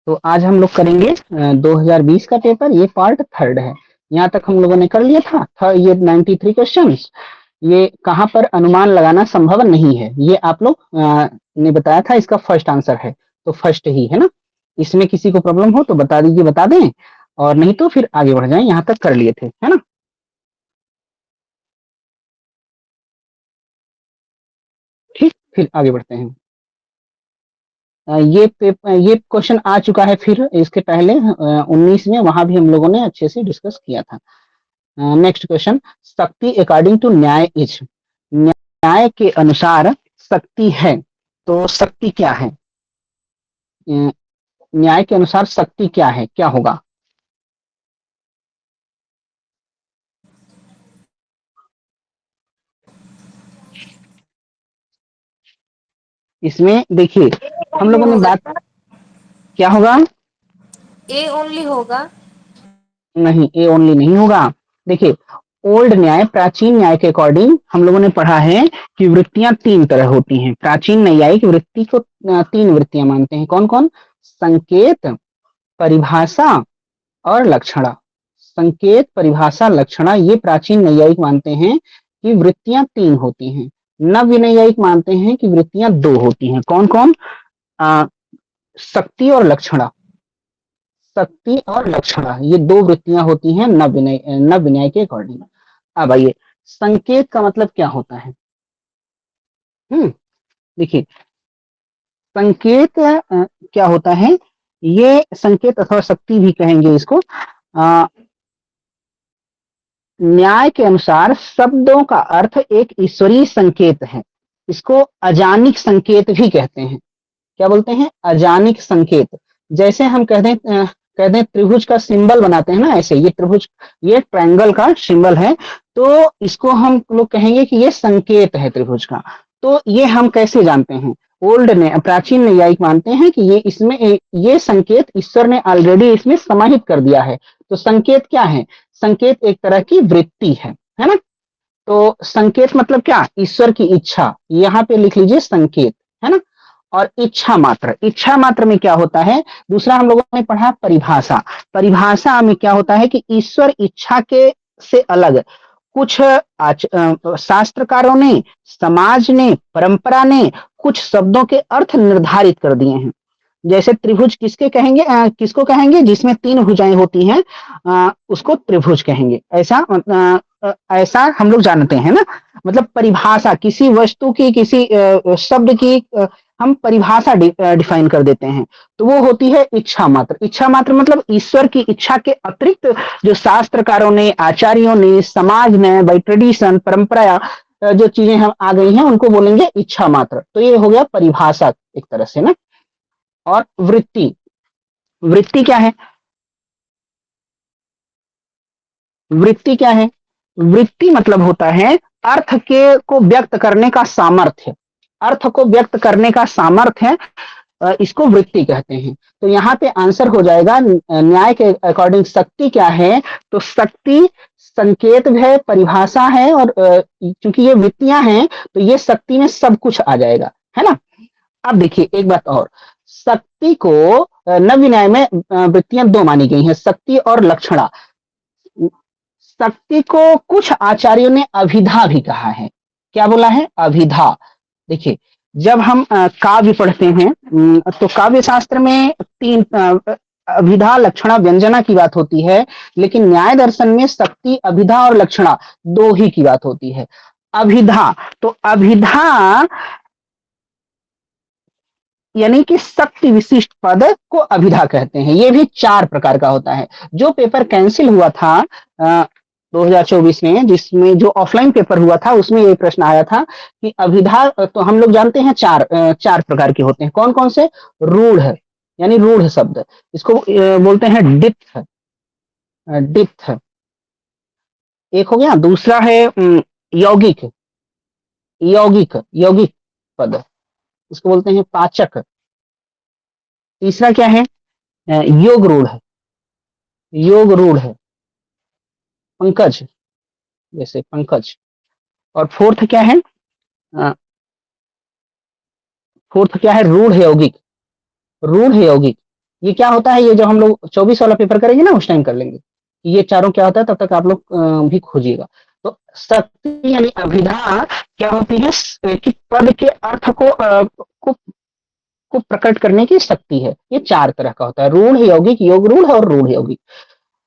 तो आज हम लोग करेंगे 2020 का पेपर, ये पार्ट थर्ड है। यहाँ तक हम लोगों ने कर लिया था ये 93 क्वेश्चंस। ये कहाँ पर अनुमान लगाना संभव नहीं है, ये आप लोग ने बताया था, इसका फर्स्ट आंसर है। तो फर्स्ट ही है ना। इसमें किसी को प्रॉब्लम हो तो बता दीजिए, बता दें, और नहीं तो फिर आगे बढ़ जाएं। यहाँ तक कर लिए थे, है ना। ठीक, फिर आगे बढ़ते हैं। ये क्वेश्चन आ चुका है, फिर इसके पहले 19 में, वहां भी हम लोगों ने अच्छे से डिस्कस किया था। नेक्स्ट क्वेश्चन, शक्ति अकॉर्डिंग टू न्याय इज, न्याय के अनुसार शक्ति है, तो शक्ति क्या है? न्याय के अनुसार शक्ति क्या है, क्या होगा? इसमें देखिए, हम ओनली लोगों ने होगा बात, क्या? क्या होगा? ए ओनली होगा। नहीं, ए ओनली नहीं होगा। देखिए, ओल्ड न्याय, प्राचीन न्याय के अकॉर्डिंग हम लोगों ने पढ़ा है कि वृत्तियां तीन तरह होती हैं। प्राचीन न्यायिक वृत्ति को तीन वृत्तियां मानते हैं। कौन कौन? संकेत, परिभाषा और लक्षणा। संकेत, परिभाषा, लक्षणा, ये प्राचीन न्यायिक मानते हैं कि वृत्तियां तीन होती हैं। नव न्यायिक मानते हैं कि वृत्तियां दो होती हैं। कौन कौन? आ, शक्ति और लक्षणा। शक्ति और लक्षणा, ये दो वृत्तियां होती हैं नव न्याय के अकॉर्डिंग। अब आइए, संकेत का मतलब क्या होता है? देखिए, संकेत क्या होता है? ये संकेत अथवा शक्ति भी कहेंगे इसको। न्याय के अनुसार शब्दों का अर्थ एक ईश्वरीय संकेत है। इसको अजानिक संकेत भी कहते हैं। क्या बोलते हैं? अजानिक संकेत। जैसे हम कह दें त्रिभुज का सिंबल बनाते हैं ना, ऐसे ये त्रिभुज, ये ट्रायंगल का सिंबल है, तो इसको हम लोग कहेंगे कि ये संकेत है त्रिभुज का। तो ये हम कैसे जानते हैं? ओल्ड ने, प्राचीन न्यायिक मानते हैं कि ये इसमें ये संकेत ईश्वर ने ऑलरेडी इसमें समाहित कर दिया है। तो संकेत क्या है? संकेत एक तरह की वृत्ति है ना। तो संकेत मतलब क्या? ईश्वर की इच्छा, यहाँ पे लिख लीजिए संकेत, है ना। और इच्छा मात्र, इच्छा मात्र में क्या होता है? दूसरा हम लोगों ने पढ़ा परिभाषा। परिभाषा में क्या होता है कि ईश्वर इच्छा के से अलग कुछ शास्त्रकारों ने, समाज ने, परंपरा ने कुछ शब्दों के अर्थ निर्धारित कर दिए हैं। जैसे त्रिभुज किसके कहेंगे, किसको कहेंगे? जिसमें तीन भुजाएं होती हैं, उसको त्रिभुज कहेंगे। ऐसा हम लोग जानते हैं ना। मतलब परिभाषा, किसी वस्तु की, किसी शब्द की हम परिभाषा डिफाइन कर देते हैं। तो वो होती है इच्छा मात्र। इच्छा मात्र मतलब ईश्वर की इच्छा के अतिरिक्त जो शास्त्रकारों ने, आचार्यों ने, समाज ने, बाई ट्रेडिशन, परंपरा, जो चीजें हम आ गई हैं, उनको बोलेंगे इच्छा मात्र। तो ये हो गया परिभाषा एक तरह से ना। और वृत्ति, वृत्ति क्या है? वृत्ति क्या है? वृत्ति मतलब होता है अर्थ के को व्यक्त करने का सामर्थ्य। अर्थ को व्यक्त करने का सामर्थ्य, इसको वृत्ति कहते हैं। तो यहाँ पे आंसर हो जाएगा न्याय के अकॉर्डिंग शक्ति क्या है? तो शक्ति संकेत है, परिभाषा है, और क्योंकि ये वृत्तियां हैं तो ये शक्ति में सब कुछ आ जाएगा, है ना। अब देखिए एक बात और, शक्ति को नव्य न्याय में वृत्तियां दो मानी गई हैं, शक्ति और लक्षणा। शक्ति को कुछ आचार्यों ने अभिधा भी कहा है। क्या बोला है? अभिधा। देखिए, जब हम काव्य पढ़ते हैं, तो काव्य शास्त्र में तीन अभिधा, लक्षणा, व्यंजना की बात होती है। लेकिन न्याय दर्शन में शक्ति, अभिधा और लक्षणा दो ही की बात होती है। अभिधा, तो अभिधा यानी कि शक्ति विशिष्ट पद को अभिधा कहते हैं। ये भी चार प्रकार का होता है। जो पेपर कैंसिल हुआ था 2024 में, जिसमें जो ऑफलाइन पेपर हुआ था, उसमें ये प्रश्न आया था कि अभिधा, तो हम लोग जानते हैं चार प्रकार के होते हैं। कौन कौन से? रूढ़, यानी रूढ़ शब्द, इसको बोलते हैं डिप्थ। डिप्थ एक हो गया। दूसरा है यौगिक, यौगिक पद, इसको बोलते हैं पाचक। तीसरा क्या है? योग रूढ़, योग रूढ़ है, पंकज, जैसे पंकज। और फोर्थ क्या है? अ, फोर्थ क्या है? रूढ़ यौगिक, रूढ़ यौगिक। ये क्या होता है, ये जो हम लोग 24 वाला पेपर करेंगे ना उस टाइम कर लेंगे, ये चारों क्या होता है, तब तक आप लोग भी खोजिएगा। तो शक्ति यानी अभिधा क्या होती है, कि पद के अर्थ को प्रकट करने की शक्ति है। ये 4 तरह का होता है, रूढ़, यौगिक, योग रूढ़ और रूढ़ यौगिक।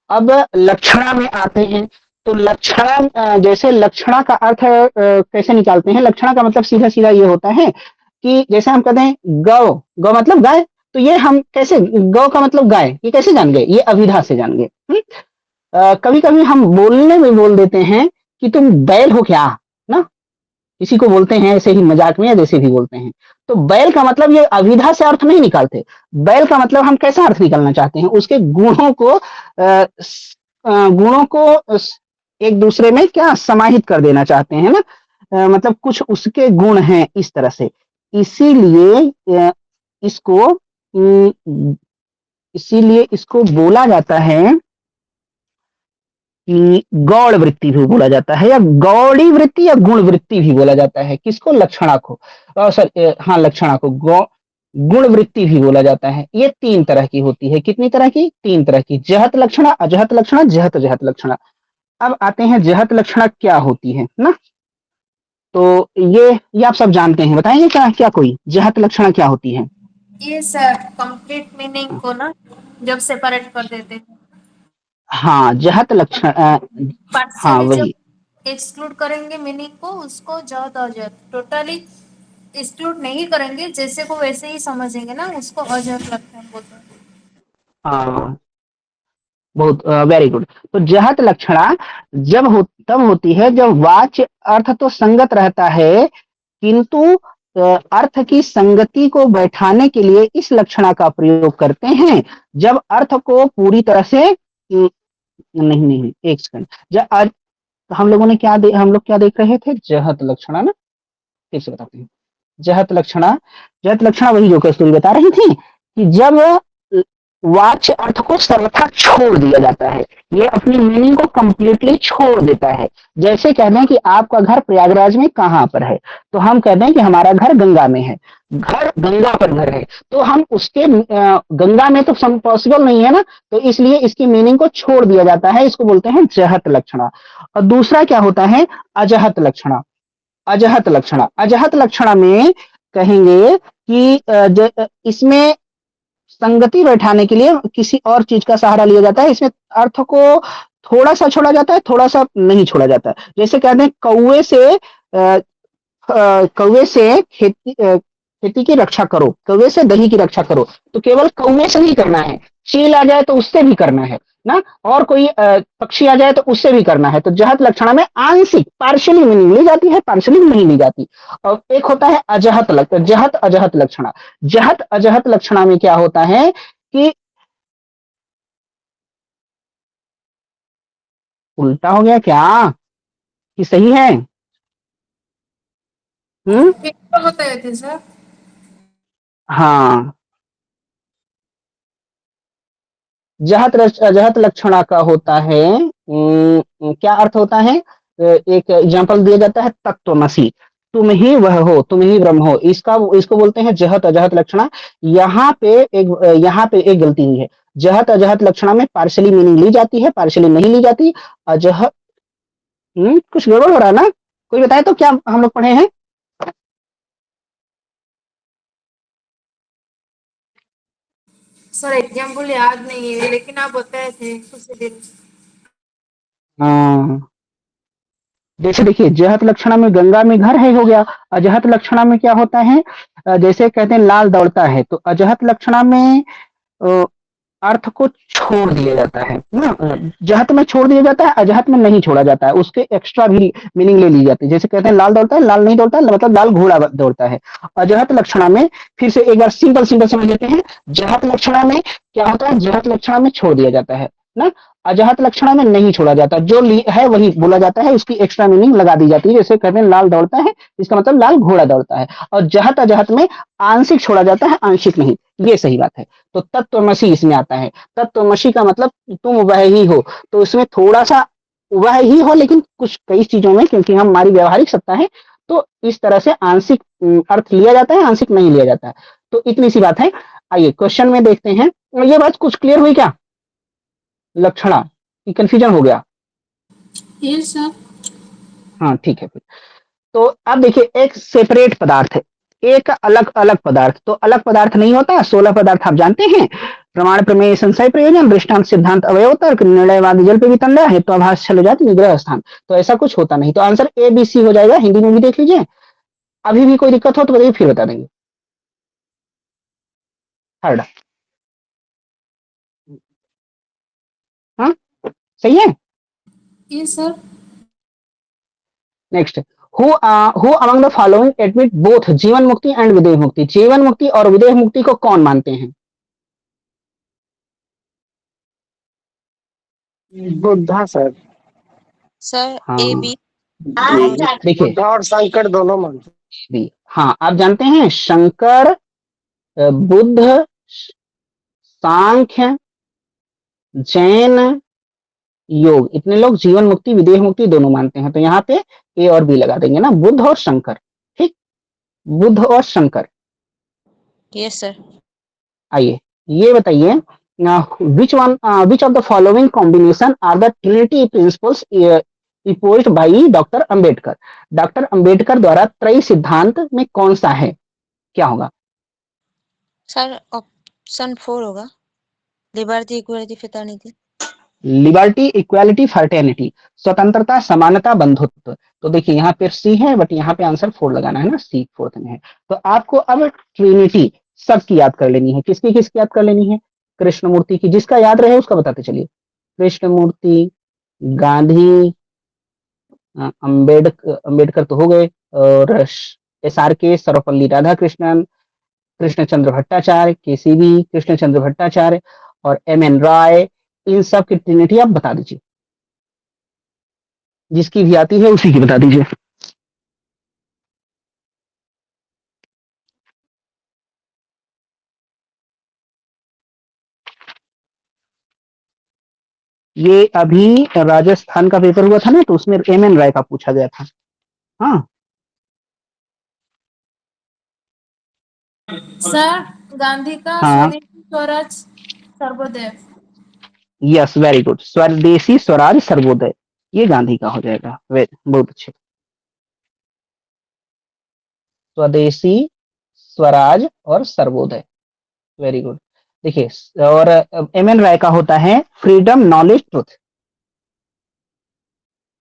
अब लक्षणा में आते हैं, तो लक्षणा, जैसे लक्षणा का अर्थ कैसे निकालते हैं, लक्षणा का मतलब सीधा सीधा ये होता है कि जैसे हम कहते हैं गौ, गौ मतलब गाय, तो ये हम कैसे, गौ का मतलब गाय, ये कैसे जान गए, ये अभिधा से जान गए। कभी कभी हम बोलने में बोल देते हैं कि तुम बैल हो क्या, ना, किसी को बोलते हैं ऐसे ही मजाक में या जैसे भी बोलते हैं, तो बैल का मतलब ये अभिधा से अर्थ नहीं निकालते। बैल का मतलब हम कैसा अर्थ निकालना चाहते हैं, उसके गुणों को एक दूसरे में क्या समाहित कर देना चाहते हैं ना, मतलब कुछ उसके गुण हैं इस तरह से। इसीलिए इसको इसीलिए इसको बोला जाता है कि गौड़ वृत्ति भी बोला जाता है, या गौड़ी वृत्ति या गुण वृत्ति भी बोला जाता है। किसको, लक्षणा को, हाँ लक्षणा को गुण वृत्ति भी बोला जाता है। ये 3 तरह की होती है, कितनी तरह की, 3 तरह की, जहत लक्षणा, अजहत लक्षणा, जहत अजहत लक्षणा। अब आते हैं जहत लक्षणा क्या होती है ना, तो ये आप सब जानते हैं, बताएंगे क्या क्या कोई जहत लक्षणा क्या होती है। ये सर कंप्लीट मीनिंग को ना जब सेपरेट कर देते हैं, हाँ जहत लक्षण, हाँ पार्शियली जब वही, एक्सक्लूड करेंगे मीनिंग को, उसको जद अजद टोटली एक्सक्लूड नहीं करेंगे, जैसे को वैसे ही समझेंगे ना, उसको अजद लक्षण बोलते हैं। हाँ बहुत वेरी गुड। तो जहत लक्षणा तब होती है जब वाच्य अर्थ तो संगत रहता है, किंतु अर्थ की संगति को बैठाने के लिए इस लक्षणा का प्रयोग करते हैं। जब अर्थ को पूरी तरह से नहीं नहीं, एक सेकंड, जब आज हम लोग क्या देख रहे थे, जहत लक्षणा ना, फिर से बताते हैं। जहत लक्षणा वही जो कस्तूरी बता रही थी, कि जब वाच्य अर्थ को सर्वथा छोड़ दिया जाता है, ये अपनी मीनिंग को कंप्लीटली छोड़ देता है। जैसे कह दें कि आपका घर प्रयागराज में कहाँ पर है, तो हम कह दें कि हमारा घर गंगा में है, घर गंगा पर घर है, तो हम उसके गंगा में तो पॉसिबल नहीं है ना, तो इसलिए इसकी मीनिंग को छोड़ दिया जाता है, इसको बोलते हैं जहत लक्षणा। और दूसरा क्या होता है, अजहत लक्षणा। अजहत लक्षणा में कहेंगे कि इसमें संगति बैठाने के लिए किसी और चीज का सहारा लिया जाता है, इसमें अर्थ को थोड़ा सा छोड़ा जाता है, थोड़ा सा नहीं छोड़ा जाता है। जैसे कहते हैं कौवे से खेती की रक्षा करो, कौवे से दही की रक्षा करो, तो केवल कौवे से नहीं करना है, चील आ जाए तो उससे भी करना है ना, और कोई पक्षी आ जाए तो उससे भी करना है। तो जहत लक्षणा में आंशिक पार्शियली मीनिंग ली जाती है, पार्शियली नहीं ली जाती। और एक होता है जहत अजहत लक्षणा। जहत अजहत लक्षणा में क्या होता है कि उल्टा हो गया क्या, कि सही है, हम्म, क्या बताए थे सर? हाँ, अजहत लक्षणा का होता है, क्या अर्थ होता है, एक एग्जांपल दिया जाता है, तत्वमसि, तुम ही वह हो, तुम ही ब्रह्म हो, इसको बोलते हैं जहत अजहत लक्षणा। यहाँ पे एक गलती हुई है, जहत अजहत लक्षणा में पार्शियली मीनिंग ली जाती है, पार्शियली नहीं ली जाती। अजहत, कुछ गड़बड़ हो रहा है ना, कोई बताए तो क्या हम लोग पढ़े हैं। सर एग्जाम्पल याद नहीं है, लेकिन आप बताए थे कुछ दिन। हाँ, जैसे देखिए जहत लक्षणा में गंगा में घर है हो गया, अजहत लक्षणा में क्या होता है, जैसे कहते हैं लाल दौड़ता है, तो अजहत लक्षणा में अ, अर्थ को छोड़ दिया जाता है ना, जहत में छोड़ दिया जाता है, अजहत में नहीं छोड़ा जाता है, उसके एक्स्ट्रा भी मीनिंग ले ली जाती है। जैसे कहते हैं लाल दौड़ता है, लाल नहीं दौड़ता है, मतलब लाल घोड़ा दौड़ता है। अजहत लक्षणा में फिर से एक बार सिंपल सिंपल समझ लेते हैं, जहत लक्षणा में क्या होता है, जहत लक्षणा में छोड़ दिया जाता है ना, अजहत लक्षणा में नहीं छोड़ा जाता, जो है वही बोला जाता है, उसकी एक्स्ट्रा मीनिंग लगा दी जाती है। जैसे कहते हैं लाल दौड़ता है, इसका मतलब लाल घोड़ा दौड़ता है। और जहत अजहत में आंशिक छोड़ा जाता है, आंशिक नहीं, ये सही बात है। तो तत्वमसी इसमें आता है, तत्वमसी का मतलब तुम वह ही हो, तो इसमें थोड़ा सा वह ही हो, लेकिन कुछ कई चीजों में, क्योंकि हम हमारी व्यवहारिक सत्ता है, तो इस तरह से आंशिक अर्थ लिया जाता है, आंशिक नहीं लिया जाता है। तो इतनी सी बात है। आइए क्वेश्चन में देखते हैं। ये बात कुछ क्लियर हुई क्या लक्षणा कि कंफ्यूजन हो गया? Yes sir. हाँ ठीक है फिर। तो अब देखिए एक सेपरेट पदार्थ है, एक अलग अलग पदार्थ। तो अलग पदार्थ नहीं होता, 16 पदार्थ आप जानते हैं। प्रमाण प्रमेय संशय प्रयोजन दृष्टांत सिद्धांत अवयव तर्क निर्णयवाद जल पे वितंडा हेत्वाभास छल जाति निग्रह स्थान। तो ऐसा कुछ होता नहीं, तो आंसर ए बी सी हो जाएगा। हिंदी में भी देख लीजिए, अभी भी कोई दिक्कत हो तो बताइए, फिर बता देंगे। थर्ड, हाँ सही है। Yes sir. Next, who among the following admit both जीवन मुक्ति एंड विदेह मुक्ति? जीवन मुक्ति और विदेह मुक्ति को कौन मानते हैं? बुद्धा सर। सर हाँ ए बी जी, दोनों। देखिए, बुद्धा और शंकर दोनों मानते भी हाँ आप जानते हैं शंकर, बुद्ध, सांख्य, जैन, योग, इतने लोग जीवन मुक्ति विदेह मुक्ति दोनों मानते हैं। तो यहाँ पे ए और बी लगा देंगे ना, बुद्ध और शंकर। ठीक, बुद्ध और शंकर। Yes sir. आइए ये बताइए, which of the following combination are the trinity principles imposed by doctor Ambedkar? Doctor Ambedkar द्वारा त्रयी सिद्धांत में कौन सा है, क्या होगा? सर ऑप्शन 4 होगा, liberty equality fraternity. Liberty equality fraternity, स्वतंत्रता समानता बंधुत्व। तो देखिए यहाँ पे सी है, बट यहाँ पे आंसर 4 लगाना है ना, सी फोर्थ में है। तो आपको अब ट्रिनिटी सबकी याद कर लेनी है। किसकी किसकी याद कर लेनी है? कृष्णमूर्ति की, जिसका याद रहे उसका बताते चलिए। कृष्णमूर्ति, गांधी, अंबेडकर तो हो गए, और SRK सर्वपल्ली राधाकृष्णन, कृष्णचंद्र भट्टाचार्य, KCB कृष्णचंद्र भट्टाचार्य, और MN राय। इन सब की ट्रिनिटी आप बता दीजिए, जिसकी भी आती है उसी की बता दीजिए। ये अभी राजस्थान का पेपर हुआ था ना, तो उसमें MN राय का पूछा गया था। हाँ सर गांधी का हाँ, स्वदेशी Swaraj Sarvodaya. Yes very good, स्वदेशी स्वराज सर्वोदय, ये गांधी का हो जाएगा। बहुत अच्छे, स्वदेशी स्वराज और सर्वोदय, वेरी गुड। देखिए, और MN राय का होता है freedom knowledge truth,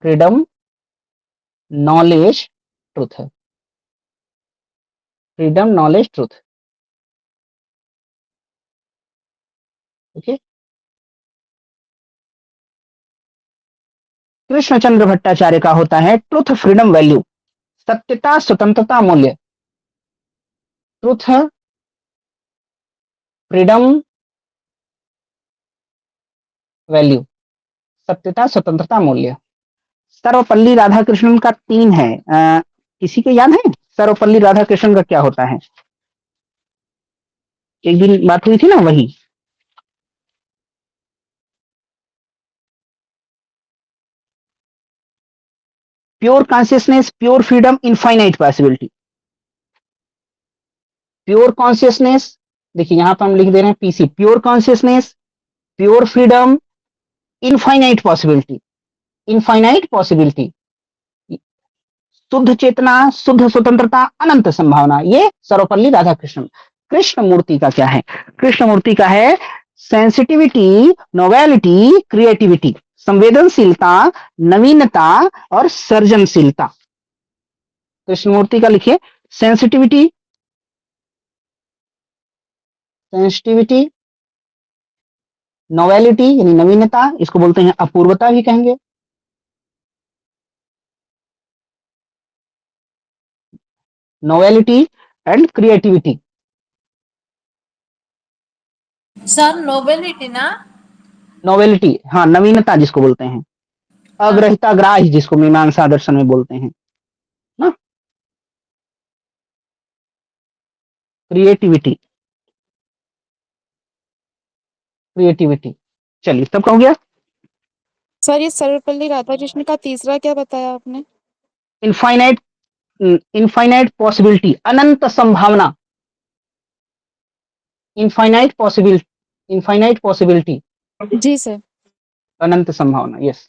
freedom knowledge truth है, freedom knowledge truth. Okay, Krishnachandra Bhattacharya का होता है ट्रुथ फ्रीडम वैल्यू, सत्यता स्वतंत्रता मूल्य, ट्रुथ फ्रीडम वैल्यू, सत्यता स्वतंत्रता मूल्य। सर्वपल्ली राधाकृष्णन का 3 है, किसी को याद है सर्वपल्ली राधाकृष्णन का क्या होता है? एक दिन बात हुई थी ना, वही। Pure consciousness, pure freedom, infinite possibility. Pure consciousness, देखिए यहां पर हम लिख दे रहे हैं PC, pure consciousness, pure freedom, infinite possibility. Infinite possibility, शुद्ध चेतना, शुद्ध स्वतंत्रता, अनंत संभावना, ये सर्वपल्ली राधाकृष्णन। कृष्णमूर्ति का क्या है? कृष्णमूर्ति का है सेंसिटिविटी, नोवेलिटी, क्रिएटिविटी, संवेदनशीलता, नवीनता और सृजनशीलता। कृष्णमूर्ति का लिखिए सेंसिटिविटी, सेंसिटिविटी, नोवेलिटी यानी नवीनता, इसको बोलते हैं अपूर्वता भी कहेंगे, novelty and creativity. Sir nobility ना। नोवेलिटी, हाँ नवीनता जिसको बोलते हैं, हाँ। अग्रहिता ग्राह्य जिसको मीमांसा दर्शन में बोलते हैं ना, क्रिएटिविटी, क्रिएटिविटी। चलिए तब हो गया। सर ये सर्वपल्ली राधाकृष्ण का तीसरा क्या बताया आपने? इनफाइनाइट, इनफाइनाइट पॉसिबिलिटी, अनंत संभावना। इनफाइनाइट पॉसिबिलिटी, जी सर। अनंत संभावना। यस,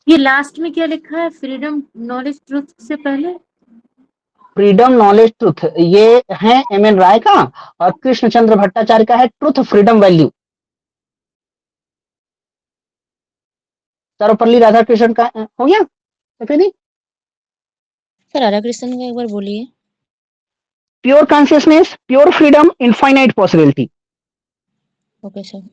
ये लास्ट में क्या लिखा है, फ्रीडम नॉलेज ट्रुथ से पहले? फ्रीडम नॉलेज ट्रुथ, ये है एम.एन. राय का, और कृष्णचंद्र भट्टाचार्य का है truth freedom value. Sarvepalli Radhakrishnan का हो गया सफेदी। सर राधा कृष्णन का एक बार बोलिए। Pure consciousness, pure freedom, infinite possibility. Okay sir.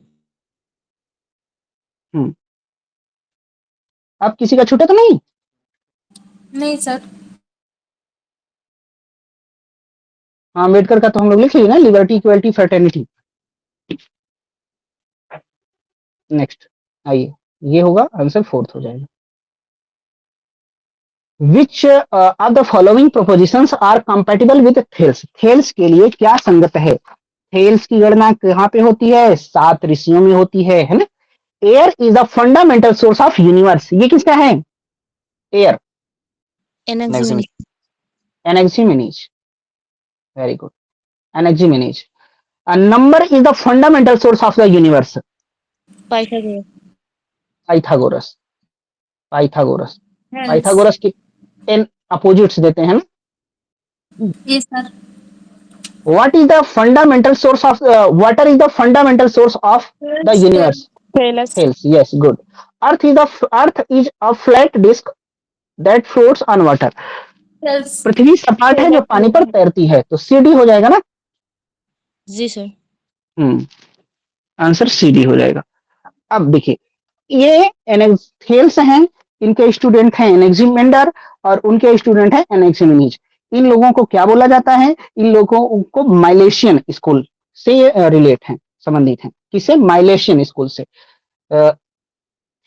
अब किसी का छूटा तो नहीं? नहीं सर। हाँ, अम्बेडकर का तो हम लोग लिख लिए ना, लिबर्टी, इक्वलिटी, फ्रेटर्निटी। नेक्स्ट आइए, ये होगा आंसर, फोर्थ हो जाएगा। Which of the following propositions are compatible with Thales? Thales के लिए क्या संगत है? थेल्स की गणना कहाँ पे होती है? 7 ऋषियों में होती है ना। Air is the fundamental source of universe, ये किसका है? Air, Anaximenes. Anaximenes, very good, Anaximenes. A number is the fundamental source of the universe. Pythagoras. Pythagoras, Pythagoras, Yes. Pythagoras की 10 अपोजिट्स देते हैं ना। Yes sir. What is the fundamental source of water is the fundamental source of the universe? Thales. Thales, yes, good. Earth is a flat disk that floats on water. Yes. पृथ्वी सपाट है जो पानी पर तैरती है, तो सीडी हो जाएगा ना। जी सर। आंसर सीडी हो जाएगा। अब देखिए, ये थेल्स हैं, इनके स्टूडेंट हैं एनेक्सिमेंडर, और उनके स्टूडेंट हैं एनाक्सिमेनीज। इन लोगों को क्या बोला जाता है? इन लोगों को माइलेशियन स्कूल से रिलेट हैं, संबंधित हैं। किससे? माइलेशियन स्कूल से।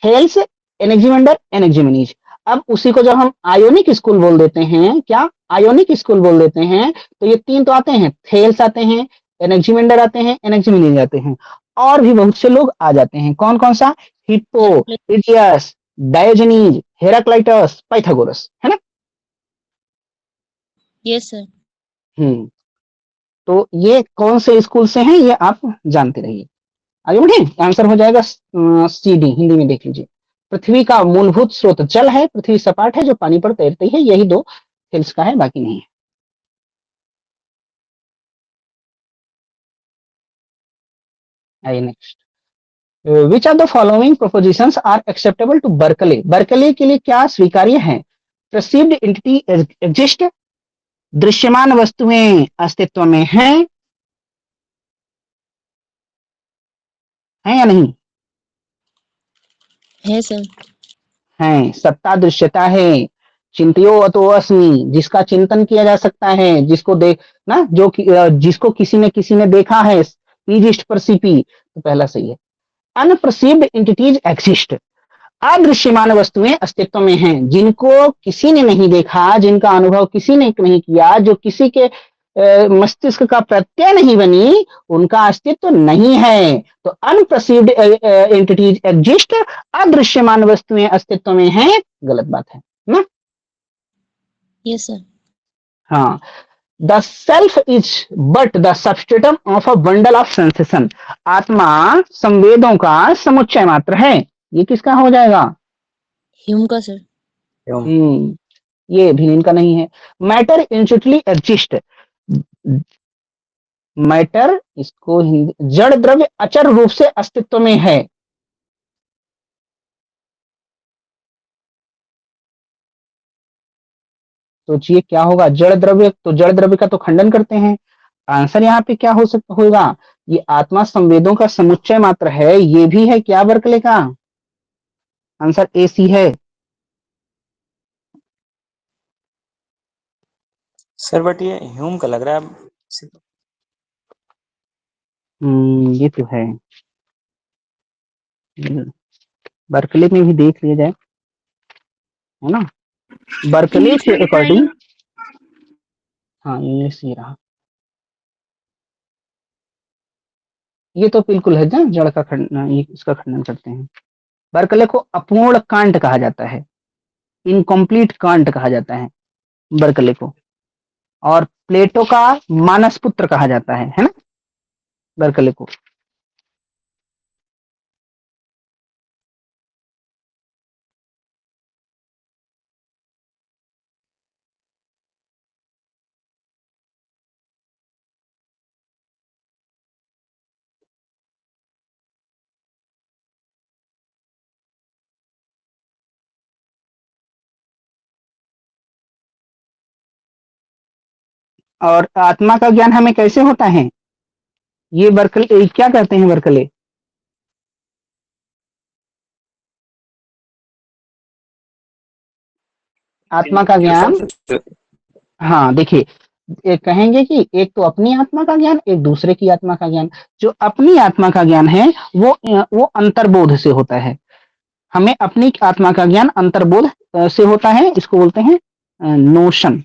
थेल्स, एनेक्सिमेंडर, एनाक्सिमेनीज। अब उसी को जब हम आयोनिक स्कूल बोल देते हैं, क्या आयोनिक स्कूल बोल देते हैं, तो ये 3 तो आते हैं, थेल्स आते हैं, एनाक्सिमेंडर आते हैं, एनाक्सिमेनीज आते हैं, और भी बहुत से लोग आ जाते हैं। कौन कौन सा? हिप्पो, इडियस, डायोजनीज, हेराक्लाइटस, पाइथागोरस, है ना। Yes sir. तो ये कौन से स्कूल से हैं, ये आप जानते रहिए। आगे बढ़े, आंसर हो जाएगा सी डी, हिंदी में देख लीजिए। पृथ्वी का मूलभूत स्रोत जल है, पृथ्वी सपाट है जो पानी पर तैरती है, यही 2 हिल्स का है, बाकी नहीं है। आइए next, which of the following propositions are acceptable to Berkeley? Berkeley के लिए क्या स्वीकार्य है? परसीव्ड एंटिटी एग्जिस्ट, दृश्यमान वस्तुएं अस्तित्व में हैं, है या नहीं? है सर। हैं। सत्ता दृश्यता है, चिंतयो अतो अस्मि, जिसका चिंतन किया जा सकता है, जिसको देख ना, जिसको किसी ने देखा है, इजिस्ट परसीपी, तो पहला सही है। अनप्रसीव्ड एंटिटीज एक्सिस्ट, अदृश्यमान वस्तुएं अस्तित्व में हैं, जिनको किसी ने नहीं देखा, जिनका अनुभव किसी ने नहीं किया, जो किसी के मस्तिष्क का प्रत्यय नहीं बनी, उनका अस्तित्व नहीं है। तो अनप्रसीव्ड एंटिटीज एग्जिस्ट, अदृश्यमान वस्तुएं अस्तित्व में हैं, गलत बात है ना। Yes sir. हाँ, the self is but the substratum of a bundle of sensation, आत्मा संवेदों का समुच्चय मात्र है, ये किसका हो जाएगा? ह्यूम का सर। ये भी इनका नहीं है। मैटर इंस्टिंक्टिवली एग्जिस्ट, मैटर, इसको हिंदी, जड़ द्रव्य अचर रूप से अस्तित्व में है। सोचिए क्या होगा? जड़ द्रव्य, तो जड़ द्रव्य का तो खंडन करते हैं। आंसर यहाँ पे क्या हो सकता होगा? ये आत्मा संवेदों का समुच्चय मात्र है, ये भी है क्या बर्कले का? आंसर ए सी है। सर बट ये ह्यूम का लग रहा है। ये तो है, बर्कले में भी देख लिया जाए, है ना। बर्कले के अकॉर्डिंग, हाँ इंग्लिश ये रहा, ये तो बिल्कुल है ना, जड़ का खंडन, ये इसका खंडन करते हैं। बर्कले को अपूर्ण कांट कहा जाता है, इनकम्प्लीट कांट कहा जाता है बर्कले को, और प्लेटो का मानस पुत्र कहा जाता है ना। बर्कले को। और आत्मा का ज्ञान हमें कैसे होता है? ये बर्कले क्या कहते हैं? बर्कले आत्मा का ज्ञान, हाँ देखिए, एक कहेंगे कि एक तो अपनी आत्मा का ज्ञान, एक दूसरे की आत्मा का ज्ञान। जो अपनी आत्मा का ज्ञान है वो अंतर्बोध से होता है। हमें अपनी आत्मा का ज्ञान अंतर्बोध से होता है, इसको बोलते हैं नोशन।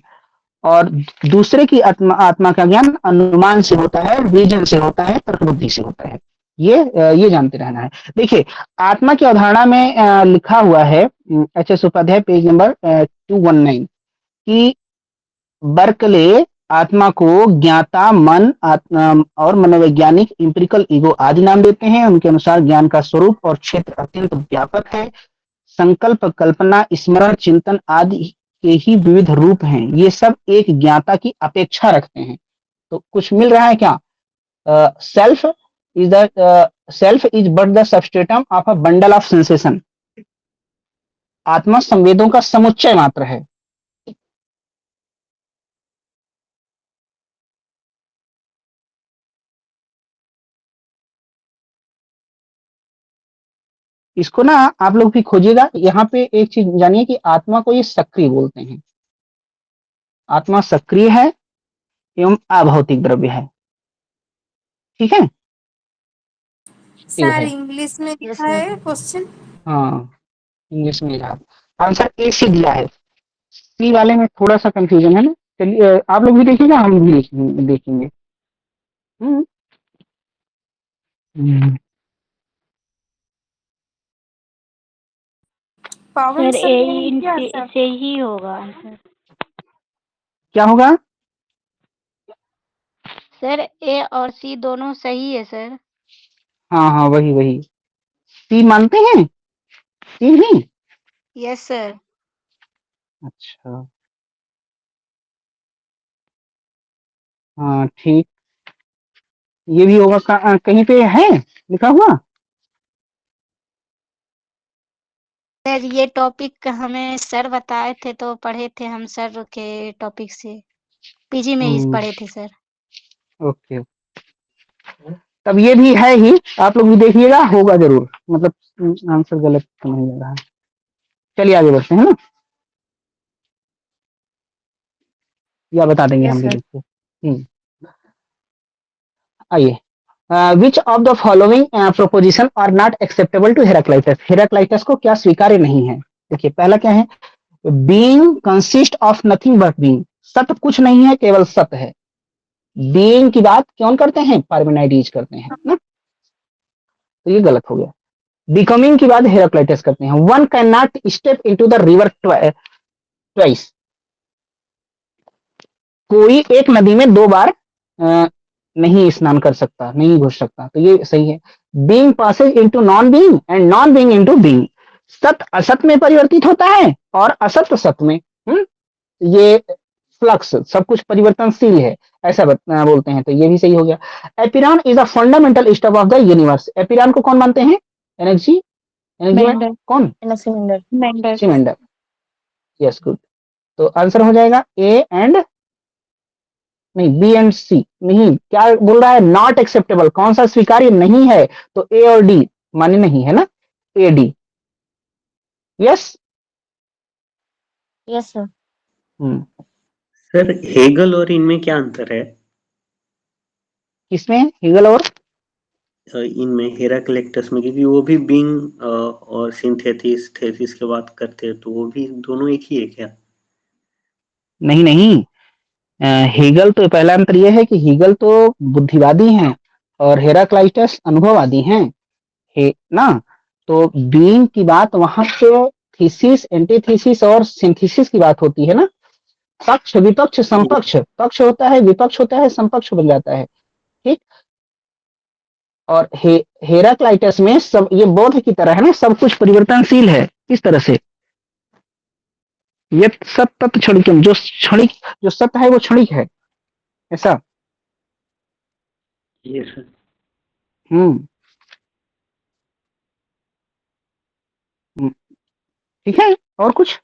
और दूसरे की आत्मा आत्मा का ज्ञान अनुमान से होता है, विजन से होता है, तर्क बुद्धि से होता है। ये जानते रहना है। देखिए, आत्मा की अवधारणा में लिखा हुआ है एच.एस. उपाध्याय पेज नंबर 219 कि बर्कले आत्मा को ज्ञाता, मन, आत्मा और मनोवैज्ञानिक इंपेरिकल ईगो आदि नाम देते हैं। उनके अनुसार ज्ञान का स्वरूप और क्षेत्र अत्यंत व्यापक है। संकल्प, कल्पना, स्मरण, चिंतन आदि के ही विविध रूप हैं। ये सब एक ज्ञाता की अपेक्षा रखते हैं। तो कुछ मिल रहा है क्या? Self is but the substratum of a bundle of sensation. आत्मा संवेदों का समुच्चय मात्र है। इसको ना आप लोग भी खोजिएगा। यहाँ पे एक चीज जानिए कि आत्मा को ये सक्रिय बोलते हैं। आत्मा सक्रिय है एवं अभौतिक द्रव्य है। ठीक है, सर इंग्लिश में लिखा है क्वेश्चन। हाँ इंग्लिश में लिखा, आंसर ए सी दिया है। सी वाले में थोड़ा सा कंफ्यूजन है ना। चलिए आप लोग भी देखिएगा, हम भी देखेंगे। हम्म, हम्म, पावन सर सर ए ने इन क्या सर? से ही होगा आंसर। क्या होगा? सर ए और सी दोनों सही है सर। हाँ हाँ, वही वही। सी मानते हैं? सी नहीं? Yes sir. अच्छा, हाँ ठीक, ये भी होगा। कहीं पे है लिखा हुआ? सर ये टॉपिक हमें सर बताए थे तो पढ़े थे हम सर के टॉपिक से, पीजी में ही पढ़े थे सर। ओके, तब ये भी है ही, आप लोग भी देखिएगा, होगा जरूर। मतलब आंसर गलत तो नहीं लग रहा है। चलिए आगे बढ़ते हैं ना, या बता देंगे हम यस भी सर। लिख के। आइए, which of the following proposition are not acceptable to Heraclitus. Heraclitus को क्या स्वीकार्य नहीं है? देखिए, पहला क्या है? Being consist of nothing but being. सत कुछ नहीं है, केवल सत है। बीइंग की बात कौन करते हैं? पार्मेनाइडीज करते हैं ना, तो ये गलत हो गया। बिकमिंग की बात हेराक्लाइटस करते हैं। One can not step into the river twice. कोई एक नदी में दो बार नहीं स्नान कर सकता, नहीं घुस सकता, तो ये सही है। Being passes into non being and non being into being. सत असत में परिवर्तित होता है और असत सत में। ये फ्लक्स, सब कुछ परिवर्तनशील है, ऐसा बोलते हैं, तो ये भी सही हो गया। Apeiron is a fundamental stuff of the universe. Apeiron को कौन मानते हैं? एनर्जी, एनर्जी मेंडल। कौन? सिलेंडर। मेंडल। सिमेंडर। Yes, good. तो आंसर हो जाएगा ए एंड, नहीं बी एंड सी नहीं। क्या बोल रहा है? Not acceptable. कौन सा स्वीकार्य नहीं है? तो ए और डी माने नहीं है ना, A D. Yes. Yes sir. Sir Hegel और इनमें क्या अंतर है? किसमें? हीगल और इनमें हेराक्लेटस में, क्योंकि वो भी बीइंग और सिंथेसिस थेसिस की बात करते हैं, तो वो भी दोनों एक ही है क्या? नहीं नहीं, हीगल तो पहला अंतर यह है कि हीगल तो बुद्धिवादी हैं और हेराक्लाइटस अनुभववादी हैं, है ना। तो बीइंग की बात वहां पे थीसिस, एंटीथीसिस और सिंथेसिस की बात होती है ना। पक्ष, विपक्ष, समपक्ष। पक्ष होता है, विपक्ष होता है, समपक्ष बन जाता है। ठीक, और हेराक्लाइटस में सब ये बौद्ध की तरह है ना, सब कुछ परिवर्तनशील है। किस तरह से? ये सब तत्व क्षणिक, जो सत्य है वो क्षणिक है, ऐसा। ये सर। हम्म हम्म, ठीक है। और कुछ,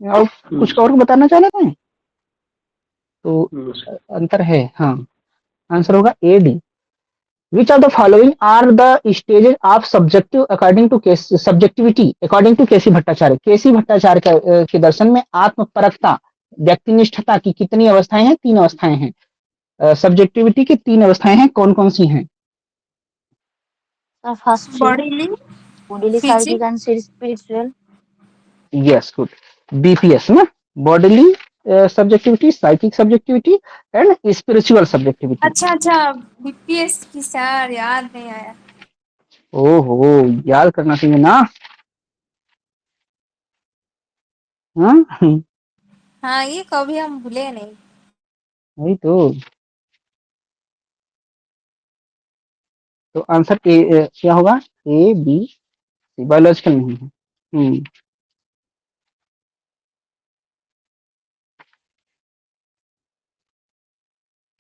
और कुछ और बताना चाह रहे थे? तो सर। अंतर है, हाँ। आंसर होगा A D. Which of the following are the stages of subjective according to subjectivity according to केसी भट्टाचार्य? केसी भट्टाचार्य के दर्शन में आत्मपरकता, व्यक्तिनिष्ठता की कितनी अवस्थाएं हैं? 3 अवस्थाएं हैं। सब्जेक्टिविटी की 3 अवस्थाएं हैं, कौन कौन सी हैं? First bodily, bodily, physic, psychic and spiritual. Yes, good. BPS ना, bodily subjectivity, psychic subjectivity and spiritual subjectivity. अच्छा बीपीएस की सर याद नहीं आया। ओहो, याद करना चाहिए ना। हाँ, हाँ, ये कभी हम भूले नहीं। वही तो आंसर क्या होगा? ए बी सी, बायोलॉजिकल नहीं है।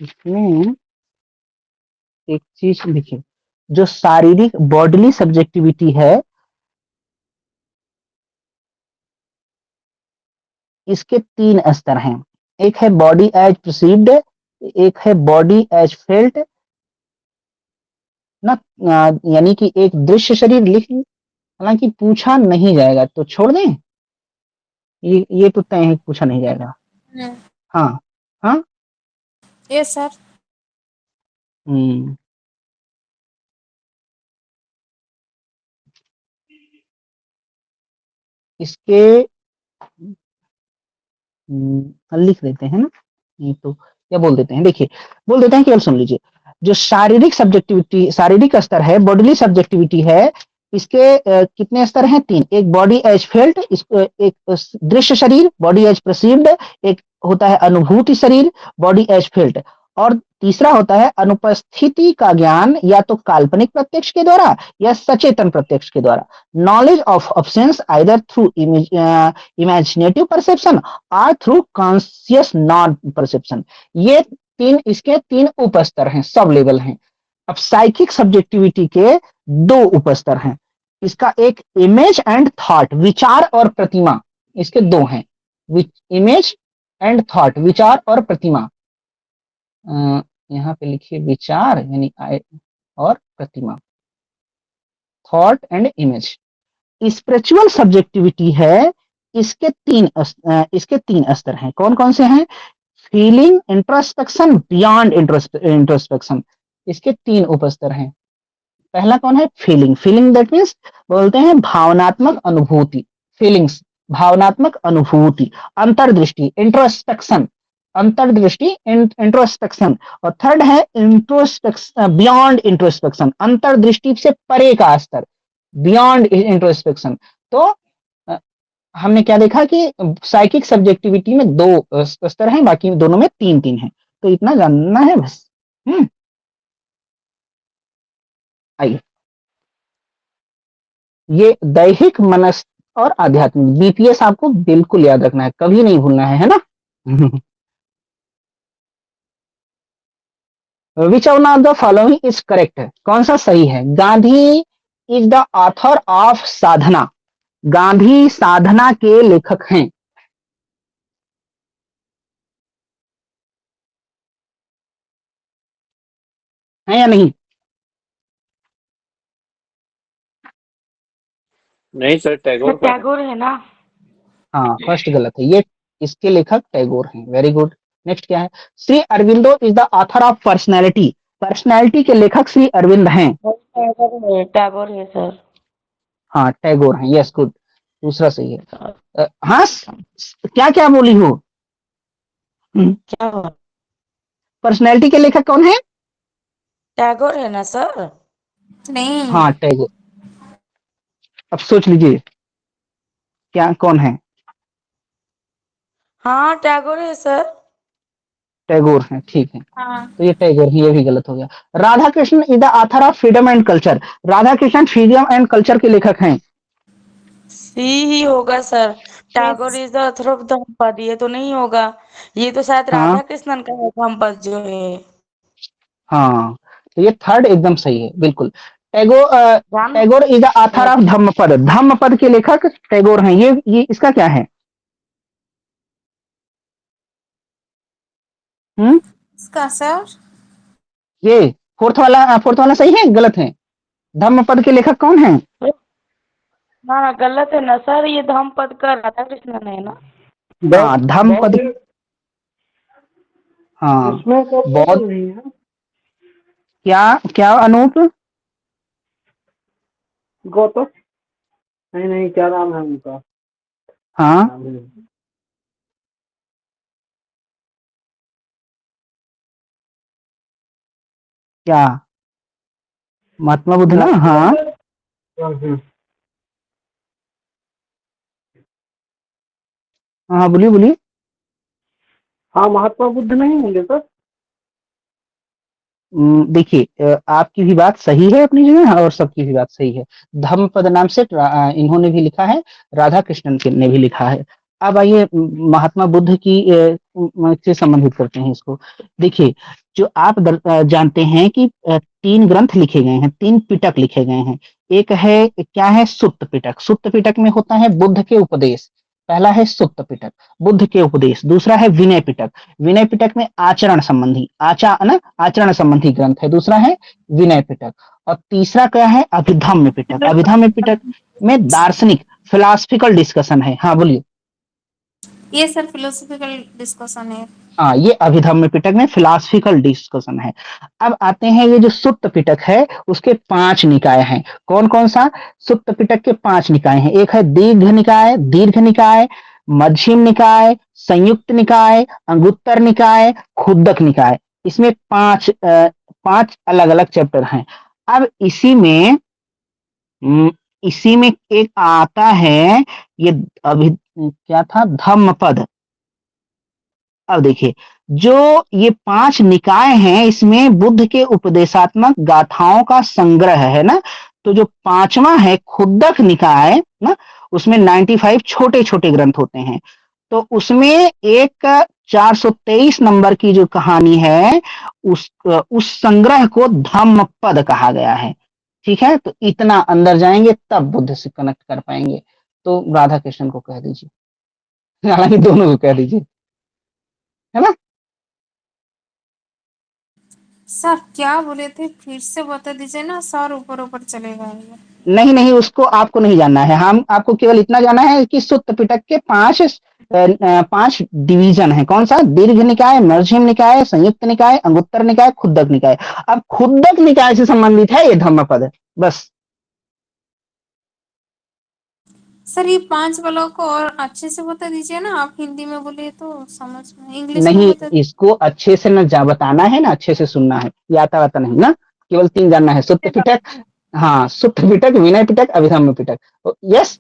इसमें एक चीज लिखिए, जो शारीरिक बॉडीली सब्जेक्टिविटी है, इसके 3 स्तर हैं। एक है बॉडी एज परसीव्ड, एक है बॉडी एज फेल्ट ना, यानी कि एक दृश्य शरीर लिख, हालांकि पूछा नहीं जाएगा तो छोड़ दें, ये तो तय है, पूछा नहीं जाएगा। हाँ हाँ। Yes sir. हम्म इसके लिख देते हैं ना, ये तो क्या बोल देते हैं, देखिए बोल देते हैं, केवल सुन लीजिए। जो शारीरिक सब्जेक्टिविटी, शारीरिक स्तर है, बॉडीली सब्जेक्टिविटी है, इसके कितने स्तर हैं? 3। एक बॉडी एज फेल्ट, एक दृश्य शरीर, बॉडी एज परसीव्ड, एक होता है अनुभूति शरीर, बॉडी एज फेल्ट, और तीसरा होता है अनुपस्थिति का ज्ञान, या तो काल्पनिक प्रत्यक्ष के द्वारा या सचेतन प्रत्यक्ष के द्वारा। Knowledge of absence either through imaginative perception और थ्रू कॉन्शियस नॉन परसेप्शन। ये 3, इसके 3 उपस्तर हैं, सब लेवल हैं। अब साइकिक सब्जेक्टिविटी के 2 उपस्तर हैं। इसका एक इमेज एंड थॉट, विचार और प्रतिमा, इसके 2 हैं। इमेज एंड थॉट, विचार और प्रतिमा। यहाँ पे लिखिए विचार यानी और प्रतिमा, thought and image. Spiritual subjectivity है, इसके 3 स्तर हैं। कौन कौन से हैं? फीलिंग, इंट्रोस्पेक्शन, बियॉन्ड इंट्रोस्पेक्शन, इसके 3 उपस्तर हैं। पहला कौन है? फीलिंग। फीलिंग दैट मीन्स बोलते हैं भावनात्मक अनुभूति, फीलिंग्स, भावनात्मक अनुभूति। अंतर्दृष्टि, इंट्रोस्पेक्शन, अंतर्दृष्टि, इंट्रोस्पेक्शन। और थर्ड है इंट्रोस्पेक्शन, बियॉन्ड इंट्रोस्पेक्शन, अंतर्दृष्टि से परे का स्तर, बियॉन्ड इंट्रोस्पेक्शन। तो हमने क्या देखा कि साइकिक सब्जेक्टिविटी में 2 स्तर हैं, बाकी दोनों में 3-3 हैं। तो इतना जानना है बस। आइए, ये दैहिक, मनस और आध्यात्मिक, बीपीएस आपको बिल्कुल याद रखना है, कभी नहीं भूलना है ना। Which of the following is correct? कौन सा सही है? Gandhi is the author of Sadhana, Gandhi Sadhana के लेखक हैं, है या नहीं? नहीं सर, टैगोर है ना। हाँ, फर्स्ट गलत है, ये इसके लेखक टैगोर हैं। Very good. नेक्स्ट क्या है? Shri Aurobindo is the author of personality, personality के लेखक श्री अरविंद हैं। टैगोर है सर। हाँ, टैगोर हैं, यस, गुड, दूसरा सही है। हाँ, क्या क्या बोली हो? क्या पर्सनैलिटी के लेखक कौन है? टैगोर है ना सर? नहीं। हाँ, टैगोर। अब सोच लीजिए क्या, कौन है? हाँ टैगोर है सर। टैगोर हैं, ठीक है। हाँ तो ये टैगोर ही, ये भी गलत हो गया। Radha Krishna is the author of freedom and culture. Radha Krishna freedom and culture के लेखक हैं। सी ही होगा sir. Tagore is the author of Dhammapada, ये तो नहीं होगा। ये तो शायद हाँ राधा कृष्णन का है धम्मपद जो है। हाँ, तो ये थर्ड एकदम सही है, बिल्कुल। Tagore Ram Tagore is the author of Dhammapada. Dhammapada के लेखक टैगोर हैं। ये इसका क्या है? हम्म, इसका सर ये फोर्थ वाला सही है, गलत है? धम्मपद के लेखक कौन है? ना गलत है ना सर, ये धम्मपद का राधा कृष्णन है ना। हाँ, धम्मपद। हाँ, बहुत। क्या क्या अनूप? गौतम, नहीं नहीं, क्या नाम है उनका? हाँ, क्या? महात्मा बुद्ध ना? हाँ हाँ, बोलिए बोलिए। हाँ, महात्मा बुद्ध नहीं होंगे सर? देखिए, आपकी भी बात सही है अपनी जगह और सबकी भी बात सही है। धम्मपद नाम से इन्होंने भी लिखा है, राधा कृष्णन ने भी लिखा है। अब आइए महात्मा बुद्ध की से संबंधित करते हैं इसको। देखिए, जो आप जानते हैं कि 3 ग्रंथ लिखे गए हैं, 3 पिटक लिखे गए हैं। एक है, क्या है? सुत्त पिटक। सुत्त पिटक में होता है बुद्ध के उपदेश। पहला है सुत्त पिटक, बुद्ध के उपदेश। दूसरा है विनय पिटक। विनय पिटक में आचरण संबंधी आचरण संबंधी ग्रंथ है। दूसरा है विनय पिटक। और तीसरा क्या है? अभिधम्म पिटक। अभिधम्म पिटक में दार्शनिक फिलॉसफिकल डिस्कशन है। हाँ बोलिए। ये सर फिलोसफिकल डिस्कशन है। हाँ, ये अभिधम्म पिटक में फिलॉसफिकल डिस्कशन है। अब आते हैं, ये जो सुत्त पिटक है उसके 5 निकाय हैं। कौन कौन सा? सुत्त पिटक के 5 निकाय हैं। एक है दीर्घ निकाय, मध्यम निकाय, संयुक्त निकाय, अंगुत्तर निकाय, खुद्दक निकाय। इसमें 5 अलग अलग चैप्टर हैं। अब इसी में एक आता है, ये अभी क्या था? धम्मपद। अब देखिए, जो ये 5 निकाय हैं, इसमें बुद्ध के उपदेशात्मक गाथाओं का संग्रह है ना। तो जो 5वां है खुद्दक निकाय ना, उसमें 95 छोटे छोटे ग्रंथ होते हैं। तो उसमें एक 423 नंबर की जो कहानी है, उस संग्रह को धम्मपद कहा गया है। ठीक है, तो इतना अंदर जाएंगे तब बुद्ध से कनेक्ट कर पाएंगे। तो राधा कृष्णन को कह दीजिए, हालांकि दोनों को कह दीजिए, है ना? सर क्या बोले थे, फिर से बता दीजिए ना सर, ऊपर ऊपर चले गए। नहीं नहीं, उसको आपको नहीं जानना है। हम आपको केवल इतना जानना है कि सुत्त पिटक के 5 डिवीजन है। कौन सा? दीर्घ निकाय, मध्यम निकाय, संयुक्त निकाय, अंगुत्तर निकाय, खुद्दक निकाय। अब खुद्दक निकाय से संबंधित है ये धम्मपद, बस। सर ये 5 वालों को और अच्छे से बता दीजिए ना, आप हिंदी में बोले तो समझ में, इंग्लिश में नहीं, बता। इसको अच्छे से न बताना है ना, अच्छे से सुनना है। ये आता वाता नहीं ना, केवल 3 जानना है। सुत्त पिटक, हाँ, सुत्त पिटक, विनय पिटक, अभिधम्म पिटक। यस,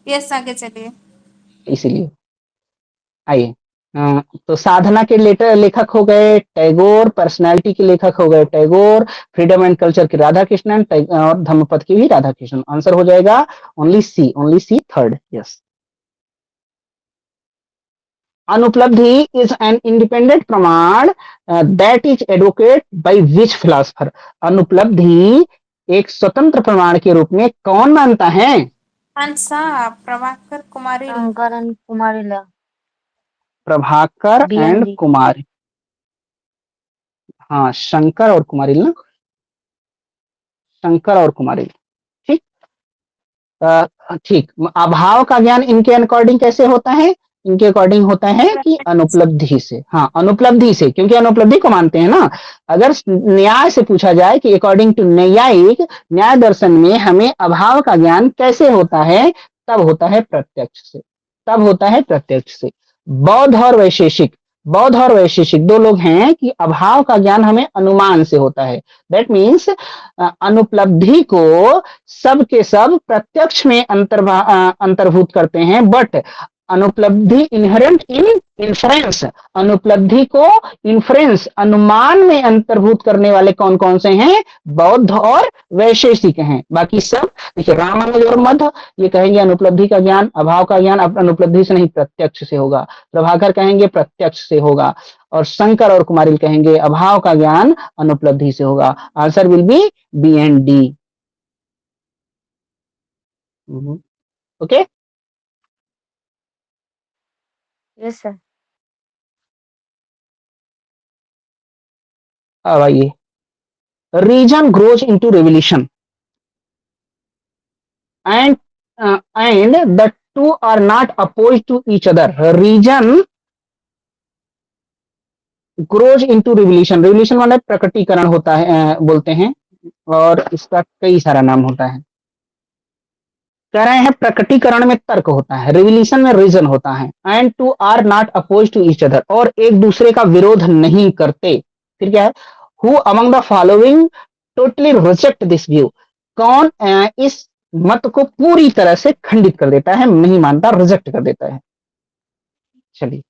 यस आगे चलिए। इसीलिए आइए। तो साधना के लेखक हो गए टैगोर, पर्सनालिटी के लेखक हो गए टैगोर, फ्रीडम एंड कल्चर के राधा कृष्णन, और धम्मपद की भी राधा कृष्णन। आंसर हो जाएगा only C, third. Yes. Anupalabdhi is an independent pramana that is advocate by which philosopher. अनुपलब्धि एक स्वतंत्र प्रमाण के रूप में कौन मानता है? आंसर प्रभाकर कुमारी। शंकर and कुमारिला। Prabhakar and BND। कुमार। हाँ, शंकर और कुमारिल ना, शंकर और कुमारिल। ठीक। ठीक। अभाव का ज्ञान इनके अकॉर्डिंग कैसे होता है? इनके अकॉर्डिंग होता है कि अनुपलब्धि से। हाँ, अनुपलब्धि से, क्योंकि अनुपलब्धि को मानते हैं ना। अगर न्याय से पूछा जाए कि अकॉर्डिंग टू न्यायिक न्याय दर्शन में हमें अभाव का ज्ञान कैसे होता है, तब होता है प्रत्यक्ष से। तब होता है प्रत्यक्ष से। बौद्ध और वैशेषिक 2 लोग हैं कि अभाव का ज्ञान हमें अनुमान से होता है। दैट मीन्स अनुपलब्धि को सब के सब प्रत्यक्ष में अंतर्भूत करते हैं, बट अनुपलब्धि इनहेरेंट इन इन्फ्रेंस, अनुपलब्धि को इन्फ्रेंस अनुमान में अंतर्भूत करने वाले कौन कौन से हैं? बौद्ध और वैशेषिक हैं। बाकी सब देखिए रामानुज और मध्व ये कहेंगे अनुपलब्धि का ज्ञान, अभाव का ज्ञान अनुपलब्धि से नहीं प्रत्यक्ष से होगा। प्रभाकर कहेंगे प्रत्यक्ष से होगा, और शंकर और कुमारिल कहेंगे अभाव का ज्ञान अनुपलब्धि से होगा। Answer will be B and D. Okay, yes sir. अब आइए, reason grows into revolution and the two are not opposed to each other. Region grows into revolution. revolution माने प्रकटीकरण होता है, बोलते हैं, और इसका कई सारा नाम होता है। कह रहे हैं प्रकटीकरण में तर्क होता है, रिवोल्यूशन में रीजन होता है। And two are not oppose to each other, और एक दूसरे का विरोध नहीं करते। फिर क्या है? Who among the following totally reject this view, कौन इस मत को पूरी तरह से खंडित कर देता है, नहीं मानता, रिजेक्ट कर देता है। चलिए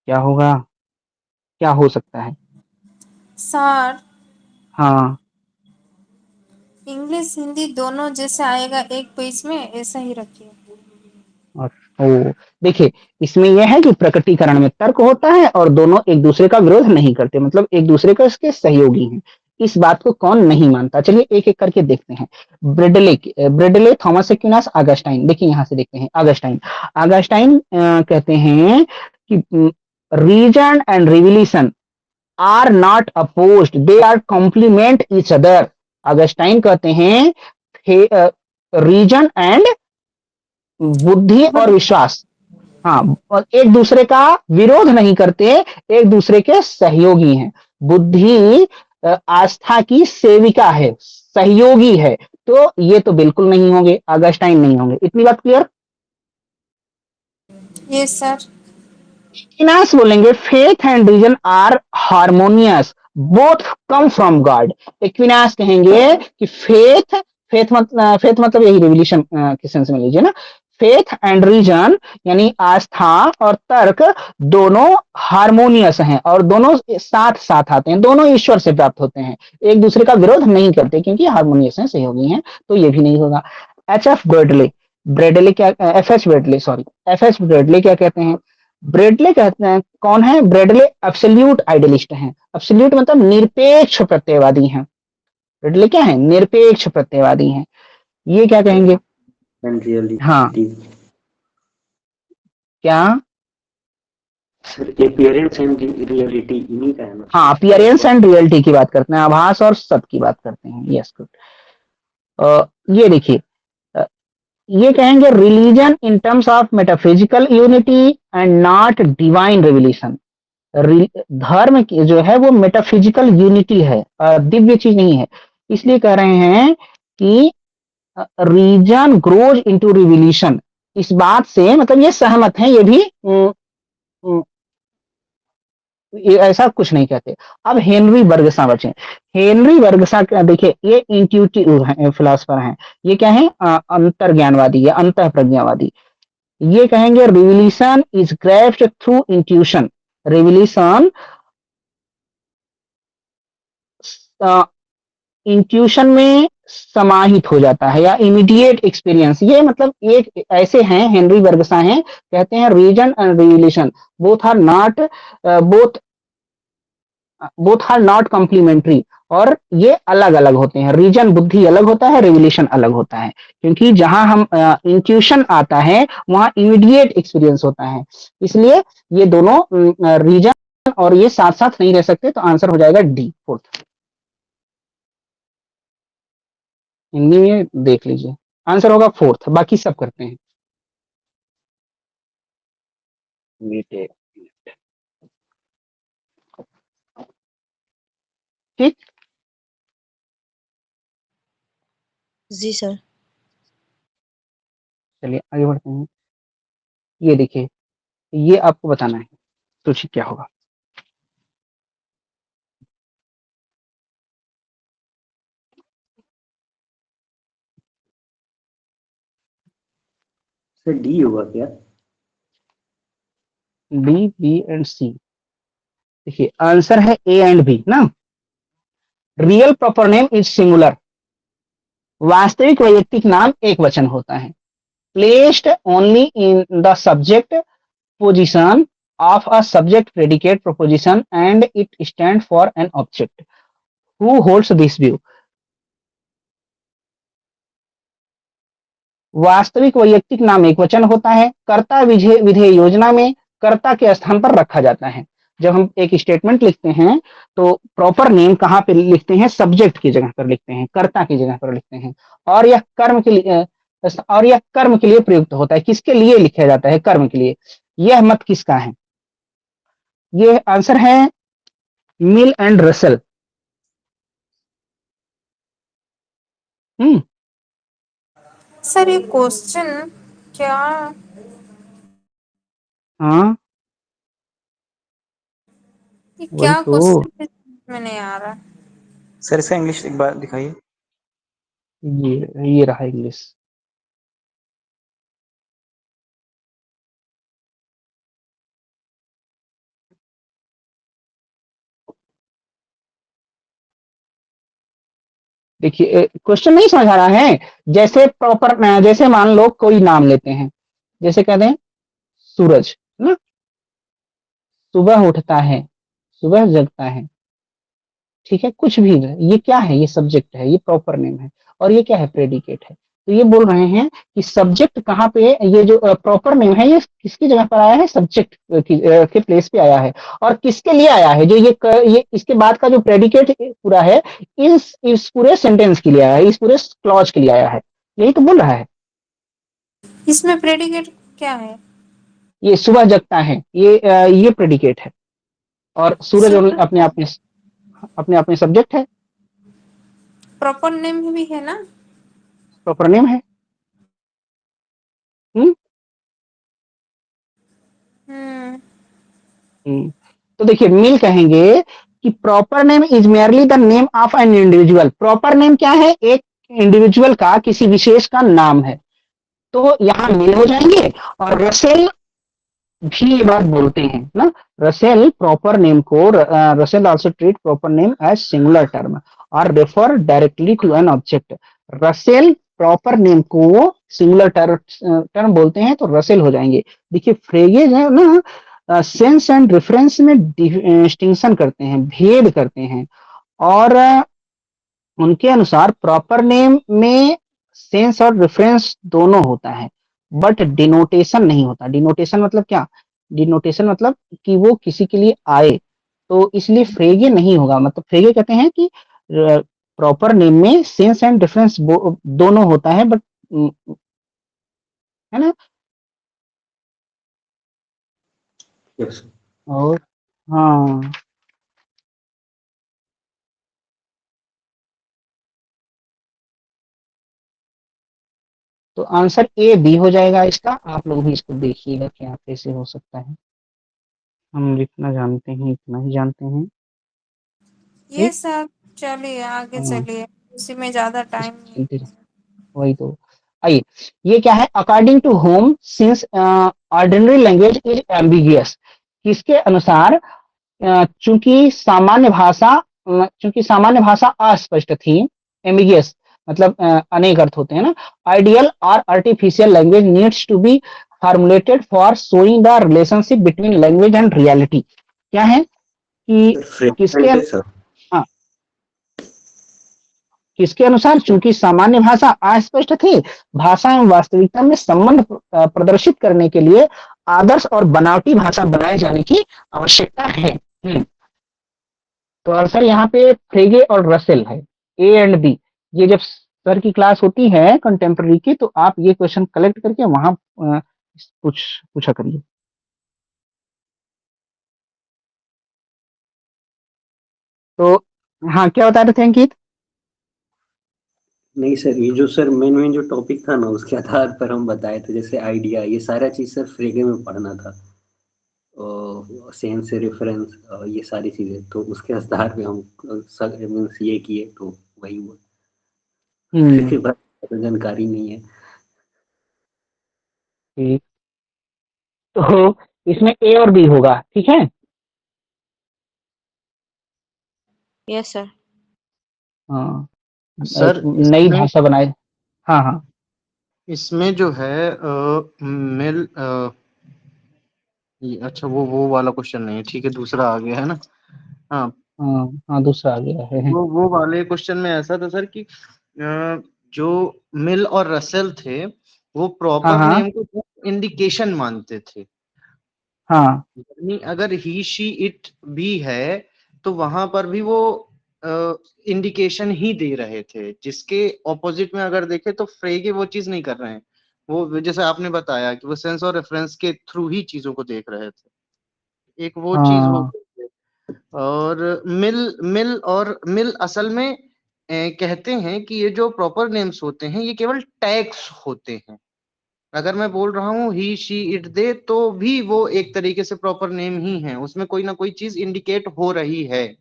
क्या होगा, क्या हो सकता है? सर हाँ, इंग्लिश हिंदी दोनों जैसे आएगा एक पेज में, ऐसा ही रखिए। ओ देखिए, इसमें यह है कि प्रकटीकरण में तर्क होता है और दोनों एक दूसरे का विरोध नहीं करते, मतलब एक दूसरे का इसके सहयोगी हैं। इस बात को कौन नहीं मानता? चलिए एक एक करके देखते हैं। Bradley, Thomas Aquinas, Augustine. देखिए यहां से देखते हैं। ऑगस्टाइन कहते हैं कि reason and revolution are not opposed, they are complement each other. Augustine कहते हैं रीजन एंड बुद्धि और विश्वास, हाँ, और एक दूसरे का विरोध नहीं करते, एक दूसरे के सहयोगी हैं। बुद्धि आस्था की सेविका है, सहयोगी है, तो ये तो बिल्कुल नहीं होंगे, ऑगस्टाइन नहीं होंगे। इतनी बात क्लियर? Yes sir. एक्विनास बोलेंगे faith and reason are harmonious, both come from God. Aquinas कहेंगे कि फेथ मतलब यही रिवोल्यूशन के सेंस में लीजिए ना। फेथ एंड रीजन यानी आस्था और तर्क दोनों हार्मोनियस हैं और दोनों साथ साथ आते हैं, दोनों ईश्वर से प्राप्त होते हैं, एक दूसरे का विरोध नहीं करते क्योंकि हार्मोनियस हैं, सहयोगी हैं, तो ये भी नहीं होगा। एच एफ ब्रेडले, ब्रेडले क्या, F H Bradley, sorry, F H Bradley क्या कहते हैं? ब्रेडले कहते हैं, कौन है ब्रेडले? एब्सोल्यूट आइडियलिस्ट हैं। एब्सोल्यूट मतलब निरपेक्ष प्रत्ययवादी हैं। ब्रेडले क्या है? निरपेक्ष प्रत्ययवादी हैं। ये क्या कहेंगे? एंड हाँ, रियलिटी, क्या? अपीयरेंस एंड रियलिटी इन्हीं का है ना? हाँ, अपीयरेंस एंड रियलिटी की बात करते हैं, आभास और सत की बात करते हैं। Yes, good. ये देखिए, ये कहेंगे religion in terms of metaphysical unity and not divine revolution. धर्म की जो है वो मेटाफिजिकल यूनिटी है, दिव्य चीज नहीं है। इसलिए कह रहे हैं कि रीजन ग्रोज इनटू रिवोल्यूशन। इस बात से मतलब ये सहमत हैं, ये भी ये ऐसा कुछ नहीं कहते। अब हेनरी बर्गसा बचे। हेनरी बर्गसा देखिए, ये इंट्यूटिव फिलोसफर हैं। ये क्या है? अंतर्ज्ञानवादी या अंतः प्रज्ञावादी। ये कहेंगे revolution is graft through intuition. Revolution intuition में समाहित हो जाता है या इमीडिएट एक्सपीरियंस। ये मतलब एक ऐसे हैं, हेनरी बर्गसा हैं, कहते हैं reason and revolution both are not both both are not complementary, और ये अलग अलग होते हैं। रीजन बुद्धि अलग होता है, रिवोल्यूशन अलग होता है, क्योंकि जहां हम इंट्यूशन आता है वहां इमीडिएट एक्सपीरियंस होता है। इसलिए ये दोनों रीजन और ये साथ साथ नहीं रह सकते, तो आंसर हो जाएगा डी, फोर्थ। हिंदी में देख लीजिए, आंसर होगा फोर्थ, बाकी सब करते हैं। मीटे, ठीक, जी सर। चलिए आगे बढ़ते हैं। ये देखिए, ये आपको बताना है, सोचिए क्या होगा। सर डी होगा क्या? डी, बी एंड सी। देखिए आंसर है ए एंड बी ना। Real proper name is singular, वास्तविक वैयक्तिक नाम एक वचन होता है। Placed only in the subject position of a subject predicate proposition and it stand for an object. Who holds this view? वास्तविक वैयक्तिक नाम एक वचन होता है, कर्ता विधेय योजना में कर्ता के स्थान पर रखा जाता है। जब हम एक स्टेटमेंट लिखते हैं तो प्रॉपर नेम कहाँ पे लिखते हैं? सब्जेक्ट की जगह पर लिखते हैं, कर्ता की जगह पर लिखते हैं। और यह कर्म के लिए प्रयुक्त होता है। किसके लिए लिखा जाता है? कर्म के लिए। यह मत किसका है? ये आंसर है मिल एंड रसेल। सर ये क्वेश्चन क्या, हाँ ये वही क्या तो। क्वेश्चन में नहीं आ रहा। सर इसका इंग्लिश एक बार दिखाइए। ये रहा इंग्लिश। देखिए क्वेश्चन नहीं समझ आ रहा है। जैसे प्रॉपर, जैसे मान लो कोई नाम लेते हैं, जैसे कहते हैं सूरज ना, सुबह उठता है, सुबह जगता है, ठीक है, कुछ भी ये क्या है? ये सब्जेक्ट है, ये प्रॉपर नेम है। और ये क्या है? प्रेडिकेट है। तो ये बोल रहे हैं कि सब्जेक्ट कहाँ पे, ये जो प्रॉपर नेम है ये किसकी जगह पर आया है? सब्जेक्ट के प्लेस पे आया है। और किसके लिए आया है? जो ये इसके बाद का जो प्रेडिकेट पूरा है, इस पूरे सेंटेंस के लिए आया है, इस पूरे क्लॉज के लिए आया है। यही तो बोल रहा है। इसमें प्रेडिकेट क्या है? ये सुबह जगता है, ये प्रेडिकेट है। और सूरज अपने आप में सब्जेक्ट है, प्रॉपर नेम भी है ना? प्रॉपर नेम है। हम्म हम्म। तो देखिए मिल कहेंगे कि proper name is merely the name of an individual. Proper name क्या है? एक इंडिविजुअल का, किसी विशेष का नाम है। तो यहाँ मिल हो जाएंगे। और रसेल भी ये बात बोलते हैं ना, रसेल प्रॉपर नेम को, Russell also treat proper name as singular term और refer directly to an object. Russell proper name को सिंगुलर टर्म बोलते हैं, तो रसेल हो जाएंगे। देखिए फ्रेजेज है ना, सेंस एंड रेफरेंस में डिस्टिंक्शन करते हैं, भेद करते हैं। और उनके अनुसार प्रॉपर नेम में सेंस और रेफरेंस दोनों होता है, बट डिनोटेशन नहीं होता। डिनोटेशन मतलब क्या? डिनोटेशन मतलब कि वो किसी के लिए आए, तो इसलिए फ्रेगे नहीं होगा। मतलब फ्रेगे कहते हैं कि प्रॉपर नेम में सेंस एंड रेफरेंस दोनों होता है, बट है ना। यस। और हाँ, तो आंसर ए बी हो जाएगा इसका। आप लोग भी इसको देखिएगा क्या कैसे हो सकता है। हम जितना जानते हैं इतना ही जानते हैं। ये ठीक। सब चलिए आगे हाँ, चलिए, उसी में ज्यादा टाइम नहीं। चलते वही तो। आइए, ये क्या है? According to Hume since ordinary language is ambiguous. किसके अनुसार? चूंकि सामान्य भाषा अस्पष्ट थी। एम्बिगियस मतलब अनेक अर्थ होते हैं ना। आइडियल और artificial language needs to be formulated for showing the relationship between language and reality. क्या है कि किसके फ्रेगमेंट है सर। हाँ, किसके अनुसार? चूंकि सामान्य भाषा अस्पष्ट थी, भाषा एवं वास्तविकता में संबंध प्रदर्शित करने के लिए आदर्श और बनावटी भाषा बनाए जाने की आवश्यकता है। तो आंसर यहाँ पे फ्रेगे और रसेल है, ए एंड बी। ये जब सर की क्लास होती है कंटेम्प्रेरी की, तो आप ये क्वेश्चन कलेक्ट करके वहां पूछा करिए। तो हाँ, क्या बता रहे थे अंकित? नहीं सर, ये जो सर मेन जो टॉपिक था ना, उसके आधार पर हम बताए थे, जैसे आइडिया, ये सारा चीज सर फ्रेगे में पढ़ना था। सेंस रेफरेंस, ये सारी चीजें, तो उसके आधार पे हम मीन्स ये किए, तो वही हुआ। हम्म, फिर बात जानकारी नहीं है। ठीक, तो इसमें ए और बी होगा, ठीक है। Yes sir. हाँ, एक सर नई इसमें भाषा बनाए। हाँ हाँ इसमें जो है मिल अच्छा वो वाला क्वेश्चन नहीं है, ठीक है, दूसरा आ गया है ना। हाँ, हाँ हाँ, दूसरा आ गया है। वो वाले क्वेश्चन में ऐसा था सर कि जो मिल और रसेल थे वो हाँ प्रॉपर हाँ नेम को इंडिकेशन मानते थे। हाँ यानी अगर ही शी इट भी है तो वहां पर भी वो इंडिकेशन ही दे रहे थे, जिसके ऑपोजिट में अगर देखें तो फ्रेगे वो चीज नहीं कर रहे हैं। वो जैसे आपने बताया कि वो सेंस और रेफरेंस के थ्रू ही चीजों को देख रहे थे, एक वो चीज हो हाँ गई। और मिल मिल और मिल असल में कहते हैं कि ये जो प्रॉपर नेम्स होते हैं ये केवल टैग्स होते हैं। अगर मैं बोल रहा हूँ ही शी इट दे तो भी वो एक तरीके से प्रॉपर नेम ही है, उसमें कोई ना कोई चीज इंडिकेट हो रही है।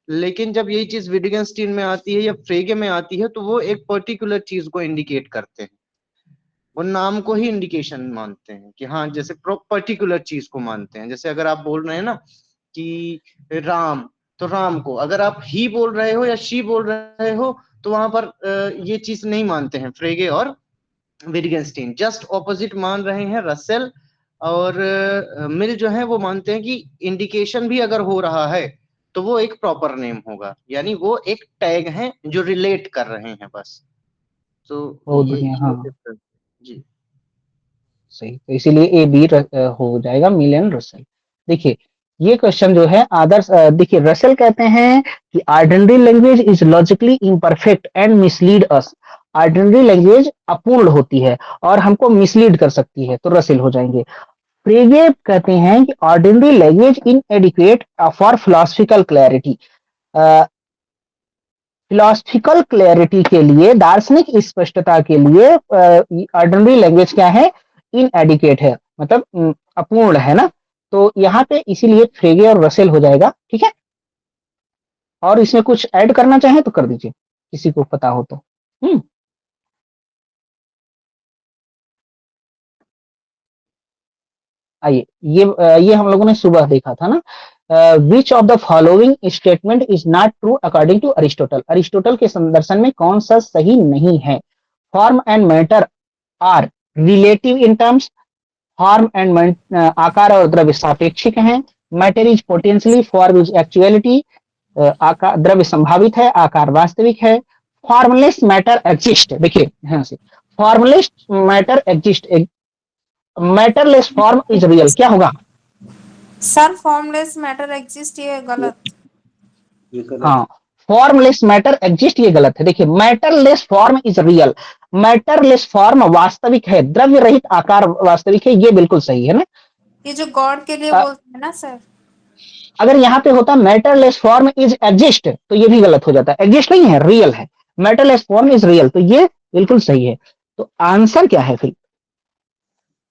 लेकिन जब यही चीज विडिगेनस्टीन में आती है या फ्रेगे में आती है तो वो एक पर्टिकुलर चीज को इंडिकेट करते हैं, वो नाम को ही इंडिकेशन मानते हैं कि हाँ, जैसे पर्टिकुलर चीज को मानते हैं। जैसे अगर आप बोल रहे हैं ना कि राम, तो राम को अगर आप ही बोल रहे हो या शी बोल रहे हो तो वहां पर ये चीज नहीं मानते हैं फ्रेगे और विटगेंस्टीन। जस्ट ऑपोजिट मान रहे हैं रसेल और मिल जो है वो मानते हैं कि इंडिकेशन भी अगर हो रहा है तो वो एक प्रॉपर नेम होगा, यानी वो एक टैग है जो रिलेट कर रहे हैं बस। तो बहुत ये बढ़िया। ये हाँ, difference है। जी सही, तो इसीलिए ए बी हो जाएगा, मिल एंड रसेल। देखिए, ये क्वेश्चन जो है आदर्श, देखिए रसेल कहते हैं कि ordinary language is logically imperfect and mislead us. Ordinary language अपूर्ण होती है और हमको मिसलीड कर सकती है, तो रसेल हो जाएंगे। फ्रेगे कहते हैं कि ordinary language in adequate for philosophical clarity. Philosophical clarity के लिए, दार्शनिक स्पष्टता के लिए ऑर्डिनरी लैंग्वेज क्या है, इनएडिकेट है, मतलब अपूर्ण है ना। तो यहाँ पे इसीलिए फ्रेगे और रसेल हो जाएगा, ठीक है। और इसमें कुछ ऐड करना चाहे तो कर दीजिए, किसी को पता हो तो। आइए, ये हम लोगों ने सुबह देखा था ना। Which of the following statement is not true according to Aristotle. Aristotle के दर्शन में कौन सा सही नहीं है। Form and matter are relative in terms. Form and आकार और द्रव्य सापेक्षिक हैं। Matter is potentially, form is actuality. आकार, द्रव्य संभावित है, आकार वास्तविक है। फॉर्मलेस मैटर एग्जिस्ट, देखिए ध्यान से, formless matter exist, matterless form is real, क्या होगा। सर फॉर्मलेस मैटर एग्जिस्ट, ये गलत। ये गलत हाँ, फॉर्मलेस मैटर एग्जिस्ट, ये गलत है। देखिए, मैटरलेस फॉर्म इज रियल, मैटरलेस फॉर्म वास्तविक है, द्रव्य रहित आकार वास्तविक है, ये बिल्कुल सही है ना। ये जो गॉड के लिए अ, बोलते हैं ना सर। अगर यहाँ पे होता मैटरलेस फॉर्म इज एग्जिस्ट तो ये भी गलत हो जाता है, एग्जिस्ट नहीं है, रियल है। मैटरलेस फॉर्म इज रियल, तो ये बिल्कुल सही है। तो आंसर क्या है फिर,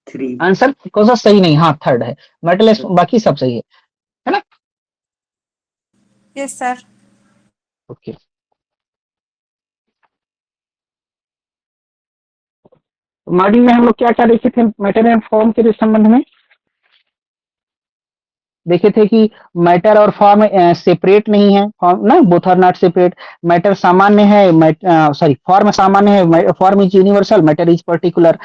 3। आंसर कौन सा सही नहीं, हाँ थर्ड है, मैटरलेस, बाकी सब सही है ना। Yes sir. ओके, मॉड्यूल में हम लोग क्या क्या देखे थे मैटर एंड फॉर्म के संबंध में। देखे थे कि मैटर और फॉर्म सेपरेट नहीं है, फॉर्म ना, both are not separate. Matter सामान्य है, सॉरी फॉर्म सामान्य है, form is universal, matter is particular.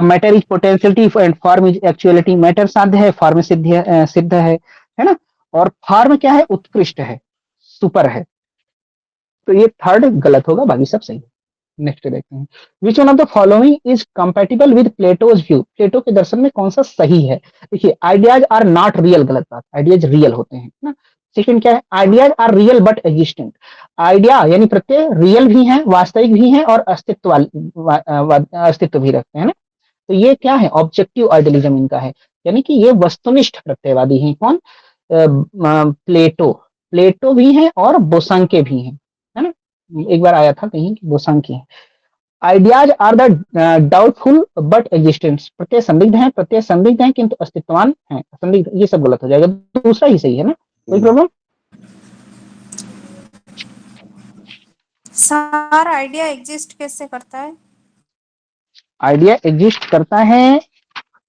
Matter is potentiality and form is actuality. Matter साध्य है, फॉर्म सिद्ध है ना। और फॉर्म क्या है, उत्कृष्ट है, सुपर है। तो ये थर्ड गलत होगा, बाकी सब सही है। नेक्स्ट देखते हैं, which one of the following is compatible with Plato's view. Plato के दर्शन में कौन सा सही है। देखिए, आइडियाज आर नॉट रियल, गलत बात, आइडियाज रियल होते हैं ना। सेकंड क्या है, ideas are real but existent. Idea यानी प्रत्यय रियल भी हैं, वास्तविक भी हैं और अस्तित्व भी रखते हैं ना। तो ये क्या है, ऑब्जेक्टिव आइडियलिज्म इनका है, यानी कि ये वस्तुनिष्ठ प्रत्ययवादी हैं। कौन, प्लेटो। प्लेटो भी हैं और बोसांके भी हैं, है ना। एक बार आया था कहीं कि बोसांके हैं। Ideas are the doubtful but existence. प्रत्यय संदिग्ध हैं किंतु अस्तित्ववान हैं, संदिग्ध, ये सब गलत हो जाएगा, दूसरा ही सही है ना, कोई प्रॉब्लम। सर आइडिया एग्जिस्ट कैसे करता है। आइडिया एग्जिस्ट करता है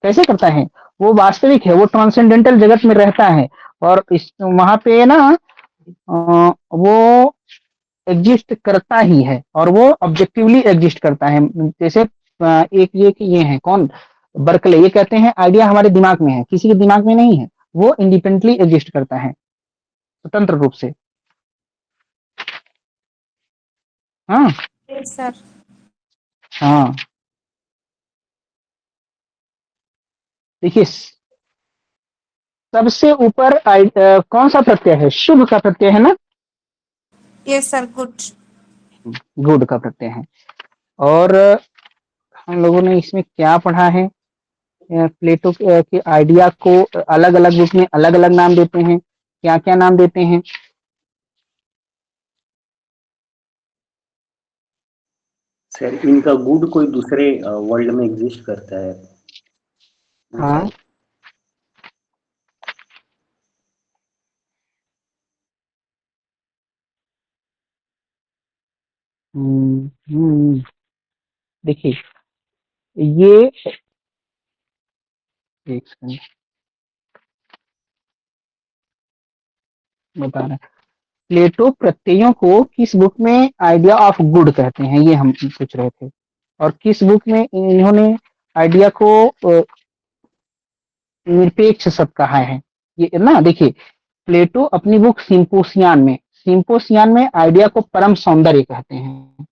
कैसे करता है? वो वास्तविक है, वो ट्रांसेंडेंटल जगत में रहता है और इस वहां पे ना वो एग्जिस्ट करता ही है और वो ऑब्जेक्टिवली एग्जिस्ट करता है। जैसे एक ये है कौन, बर्कले, ये कहते हैं आइडिया हमारे दिमाग में है, किसी के दिमाग में नहीं है, वो इंडिपेंडेंटली एग्जिस्ट करता है स्वतंत्र रूप से। हाँ यस सर। हाँ, देखिए सबसे ऊपर कौन सा प्रत्यय है? शुभ का प्रत्यय है ना, यस सर, गुड। गुड का प्रत्यय है। और हम लोगों ने इसमें क्या पढ़ा है? प्लेटो के आइडिया को अलग अलग बुक में अलग अलग नाम देते हैं, क्या क्या नाम देते हैं? सर इनका गुड कोई दूसरे वर्ल्ड में एग्जिस्ट करता है। हाँ देखिए ये एक सेकंड बता रहे हैं। प्लेटो प्रत्ययों को किस बुक में आइडिया ऑफ गुड कहते हैं, ये हम पूछ रहे थे, और किस बुक में इन्होंने आइडिया को निरपेक्ष सत्य कहा है? ये ना देखिए, प्लेटो अपनी बुक सिंपोसियान में आइडिया को परम सौंदर्य कहते हैं।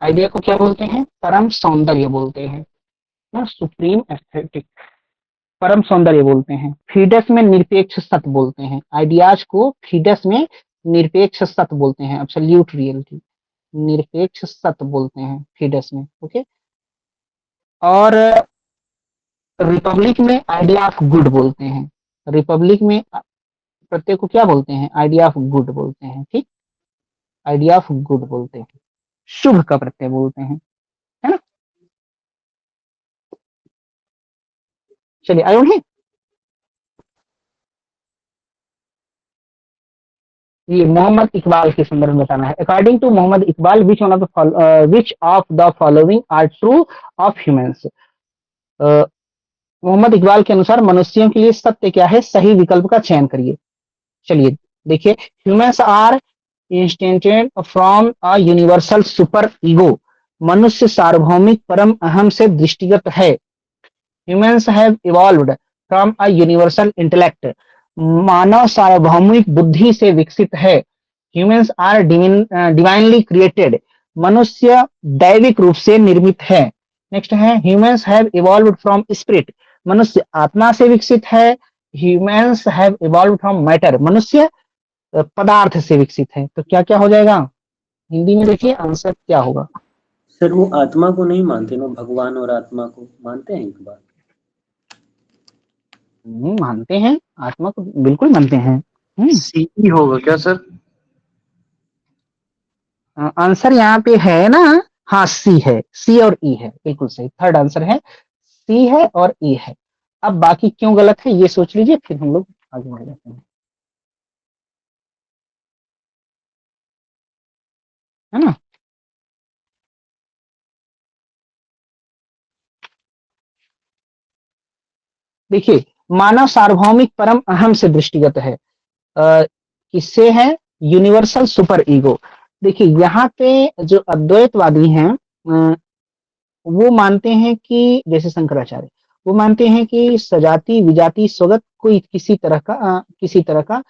आइडिया को क्या बोलते हैं? परम सौंदर्य बोलते हैं ना, सुप्रीम एस्थेटिक, परम सौंदर्य बोलते हैं। फीडस में निरपेक्ष सत्य बोलते हैं, आइडियाज को फीडस में निरपेक्ष सत्य बोलते हैं, एब्सोल्यूट रियलिटी, निरपेक्ष सत्य बोलते हैं फीडस में। ओके, और रिपब्लिक में आइडिया ऑफ गुड बोलते हैं। रिपब्लिक में प्रत्यय को क्या बोलते हैं? आइडिया ऑफ गुड बोलते हैं। ठीक, आइडिया ऑफ गुड बोलते हैं, शुभ का प्रत्यय बोलते हैं, है ना। चलिए आगे बढ़े। ये मोहम्मद इकबाल के संदर्भ में बताना है। According to Mohammad Iqbal, which of the following are true of humans? Mohammad Iqbal के अनुसार मनुष्यों के लिए सत्य क्या है? सही विकल्प का चयन करिए। चलिए देखिए, humans are instantiated from a universal super ego. मनुष्य सार्वभौमिक परम अहम से दृष्टिगत है। Humans have evolved from a universal intellect. मानव सार्वभौमिक बुद्धि से विकसित है। Humans are divinely created. मनुष्य दैविक रूप से निर्मित है। नेक्स्ट है, humans have evolved from spirit. मनुष्य आत्मा से विकसित है। Humans have evolved from matter. मनुष्य पदार्थ से विकसित है। तो क्या क्या हो जाएगा हिंदी में? देखिए आंसर क्या होगा। सर वो आत्मा को नहीं मानते ना, भगवान और आत्मा को मानते हैं एक बार? मानते हैं, आत्मा को बिल्कुल मानते हैं। सी होगा क्या सर? आंसर यहाँ पे है ना, हाँ सी है, सी और ई है, बिल्कुल सही। थर्ड आंसर है, सी है और ई है। अब बाकी क्यों गलत है ये सोच लीजिए, फिर हम लोग आगे बढ़ जाते हैं, है ना। देखिए, मानव सार्वभौमिक परम अहम से दृष्टिगत है। किससे है? Universal super ego. देखिए यहाँ पे जो अद्वैतवादी हैं वो मानते हैं कि, जैसे शंकराचार्य, वो मानते हैं कि सजाति विजाति स्वगत कोई किसी तरह का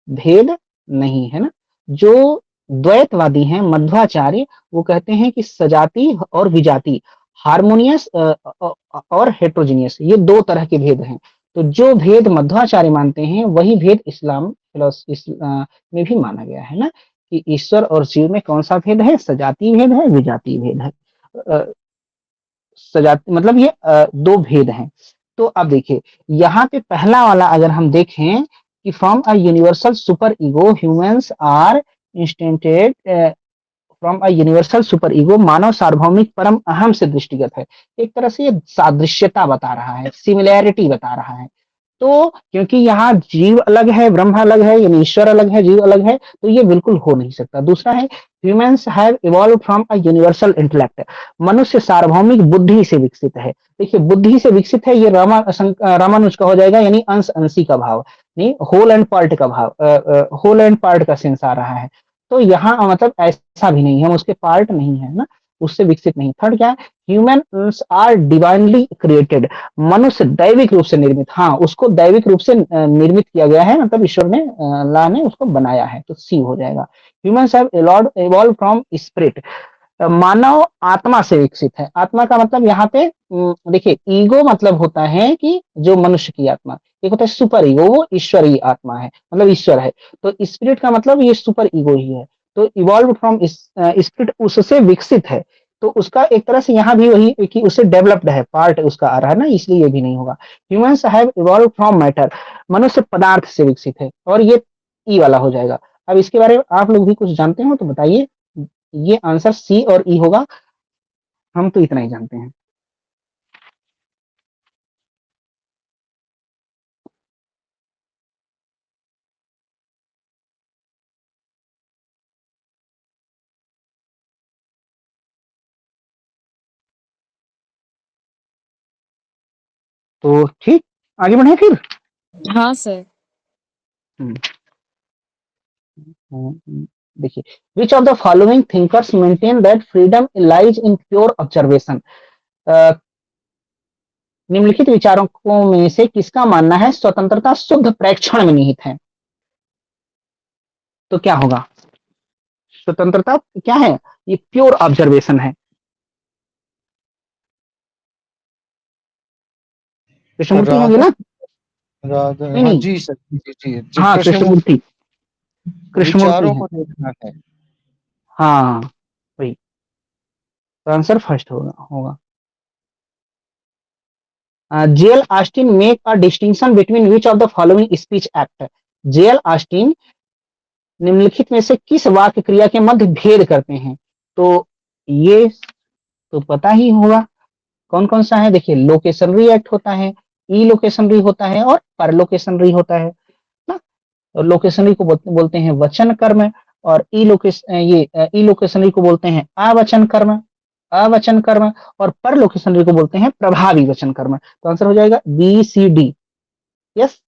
भेद नहीं है ना। जो द्वैतवादी हैं मध्वाचार्य, वो कहते हैं कि सजाति और विजाति, हार्मोनियस और हेट्रोजीनियस, ये दो तरह के भेद हैं। तो जो भेद मध्वाचार्य मानते हैं वही भेद इस्लाम में भी माना गया है ना, कि ईश्वर और जीव में कौन सा भेद है? सजाति भेद है, विजाति भेद है। सजाति मतलब ये दो भेद हैं। तो अब देखिए यहाँ पे पहला वाला अगर हम देखें कि from a universal super ego humans are instantiated from a universal super ego, मानव सार्वभौमिक परम अहम से दृष्टिगत है। एक तरह से ये सादृश्यता बता रहा है, सिमिलैरिटी बता रहा है। तो क्योंकि यहाँ जीव अलग है, ब्रह्म अलग है, यानी ईश्वर अलग है, जीव अलग है, तो ये बिल्कुल हो नहीं सकता। दूसरा है humans have evolve from a universal intellect, मनुष्य सार्वभौमिक बुद्धि से विकसित है। देखिए बुद्धि से विकसित है, ये रामानुज का हो जाएगा, यानी अंश अंशी का भाव, नहीं होल एंड पार्ट का भाव, होल एंड पार्ट का सेंस आ रहा है। तो यहाँ मतलब ऐसा भी नहीं है, हम उसके पार्ट नहीं है ना, उससे विकसित नहीं। थर्ड क्या है, ह्यूमन आर डिवाइनली क्रिएटेड, मनुष्य दैविक रूप से निर्मित, हाँ उसको दैविक रूप से निर्मित किया गया है, मतलब ईश्वर ने अल्लाह ने उसको बनाया है, तो सी हो जाएगा। Humans have evolve from spirit, मानव आत्मा से विकसित है। आत्मा का मतलब यहाँ पे देखिए ईगो मतलब होता है कि जो मनुष्य की आत्मा, एक होता है सुपर ईगो, वो ईश्वरीय आत्मा है, मतलब ईश्वर है। तो स्पिरिट का मतलब ये सुपर ईगो ही है। तो इवॉल्व फ्रॉम स्पिरिट, उससे विकसित है, तो उसका एक तरह से यहाँ भी वही कि उससे डेवलप्ड है, पार्ट उसका आ रहा है ना, इसलिए ये भी नहीं होगा। Humans have evolve from matter, मनुष्य पदार्थ से विकसित है, और ये ई वाला हो जाएगा। अब इसके बारे में आप लोग भी कुछ जानते हो तो बताइए। ये आंसर सी और ई होगा, हम तो इतना ही जानते हैं। तो ठीक, आगे बढ़े फिर। हाँ सर। हम्म, देखिए, विच of the following thinkers maintain that freedom lies in pure observation, निम्नलिखित विचारकों में से किसका मानना है स्वतंत्रता शुद्ध प्रेक्षण में निहित है। तो क्या होगा, स्वतंत्रता क्या है, ये प्योर ऑब्जर्वेशन है। कृष्णमूर्ति होंगे राधा ना, राधा नहीं हाँ नहीं, जी सर, जी जी जी, हाँ कृष्णमूर्ति, कृष्णमूर्ति विचारों है। को देखना है। हाँ वही, तो आंसर फर्स्ट होगा। J L Austin make a distinction between which of the following speech act, J L Austin निम्नलिखित में से किस वाक्य क्रिया के मध्य भेद करते हैं। तो ये तो पता ही होगा कौन कौन सा है। देखिए लोकेशनरी एक्ट होता है, ई लोकेशनरी होता है, और पर लोकेशनरी होता है ना। और लोकेशनरी को बोलते हैं वचन कर्म, और ई लोकेशनरी को बोलते हैं अवचन कर्म, अवचन कर्म, और पर लोकेशनरी को बोलते हैं प्रभावी वचन कर्म। तो आंसर हो जाएगा बी सी डी। यस,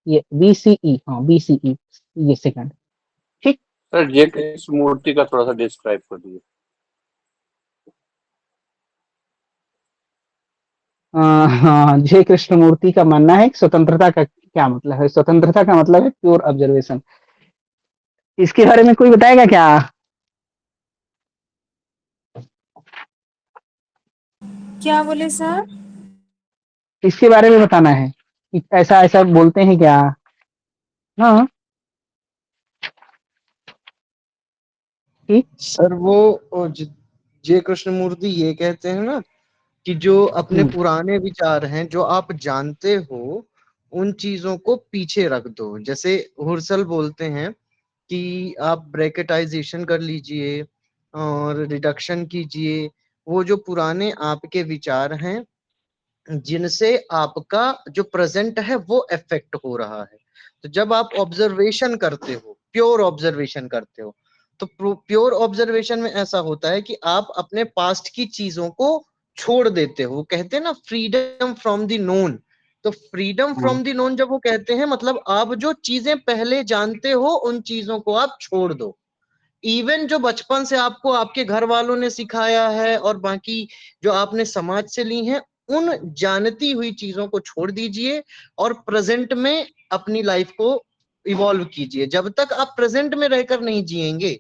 ये बी सी ई, हाँ बी सी ई, ये सेकंड। ठीक, सर ये कृष्ण मूर्ति का थोड़ा सा डिस्क्राइब कर दीजिए। हाँ, जय कृष्णमूर्ति का मानना है कि स्वतंत्रता का क्या मतलब है, स्वतंत्रता का मतलब है प्योर ऑब्जर्वेशन। इसके बारे में कोई बताएगा क्या। क्या बोले सर? इसके बारे में बताना है कि ऐसा ऐसा बोलते हैं क्या। हाँ ठीक। सर वो जे कृष्णमूर्ति ये कहते हैं ना कि जो अपने पुराने विचार हैं जो आप जानते हो, उन चीजों को पीछे रख दो। जैसे हुर्सल बोलते हैं कि आप ब्रैकेटाइजेशन कर लीजिए और रिडक्शन कीजिए। वो जो पुराने आपके विचार हैं जिनसे आपका जो प्रेजेंट है वो अफेक्ट हो रहा है। तो जब आप ऑब्जर्वेशन करते हो, प्योर ऑब्जर्वेशन करते हो, तो प्योर ऑब्जर्वेशन में ऐसा होता है कि आप अपने पास्ट की चीजों को छोड़ देते हो। कहते हैं ना फ्रीडम फ्रॉम द नोन, तो फ्रीडम फ्रॉम द नोन जब वो कहते हैं मतलब आप जो चीजें पहले जानते हो उन चीजों को आप छोड़ दो। इवन जो बचपन से आपको आपके घर वालों ने सिखाया है और बाकी जो आपने समाज से ली हैं, उन जानती हुई चीजों को छोड़ दीजिए और प्रेजेंट में अपनी लाइफ को इवॉल्व कीजिए। जब तक आप प्रेजेंट में रहकर नहीं जिएंगे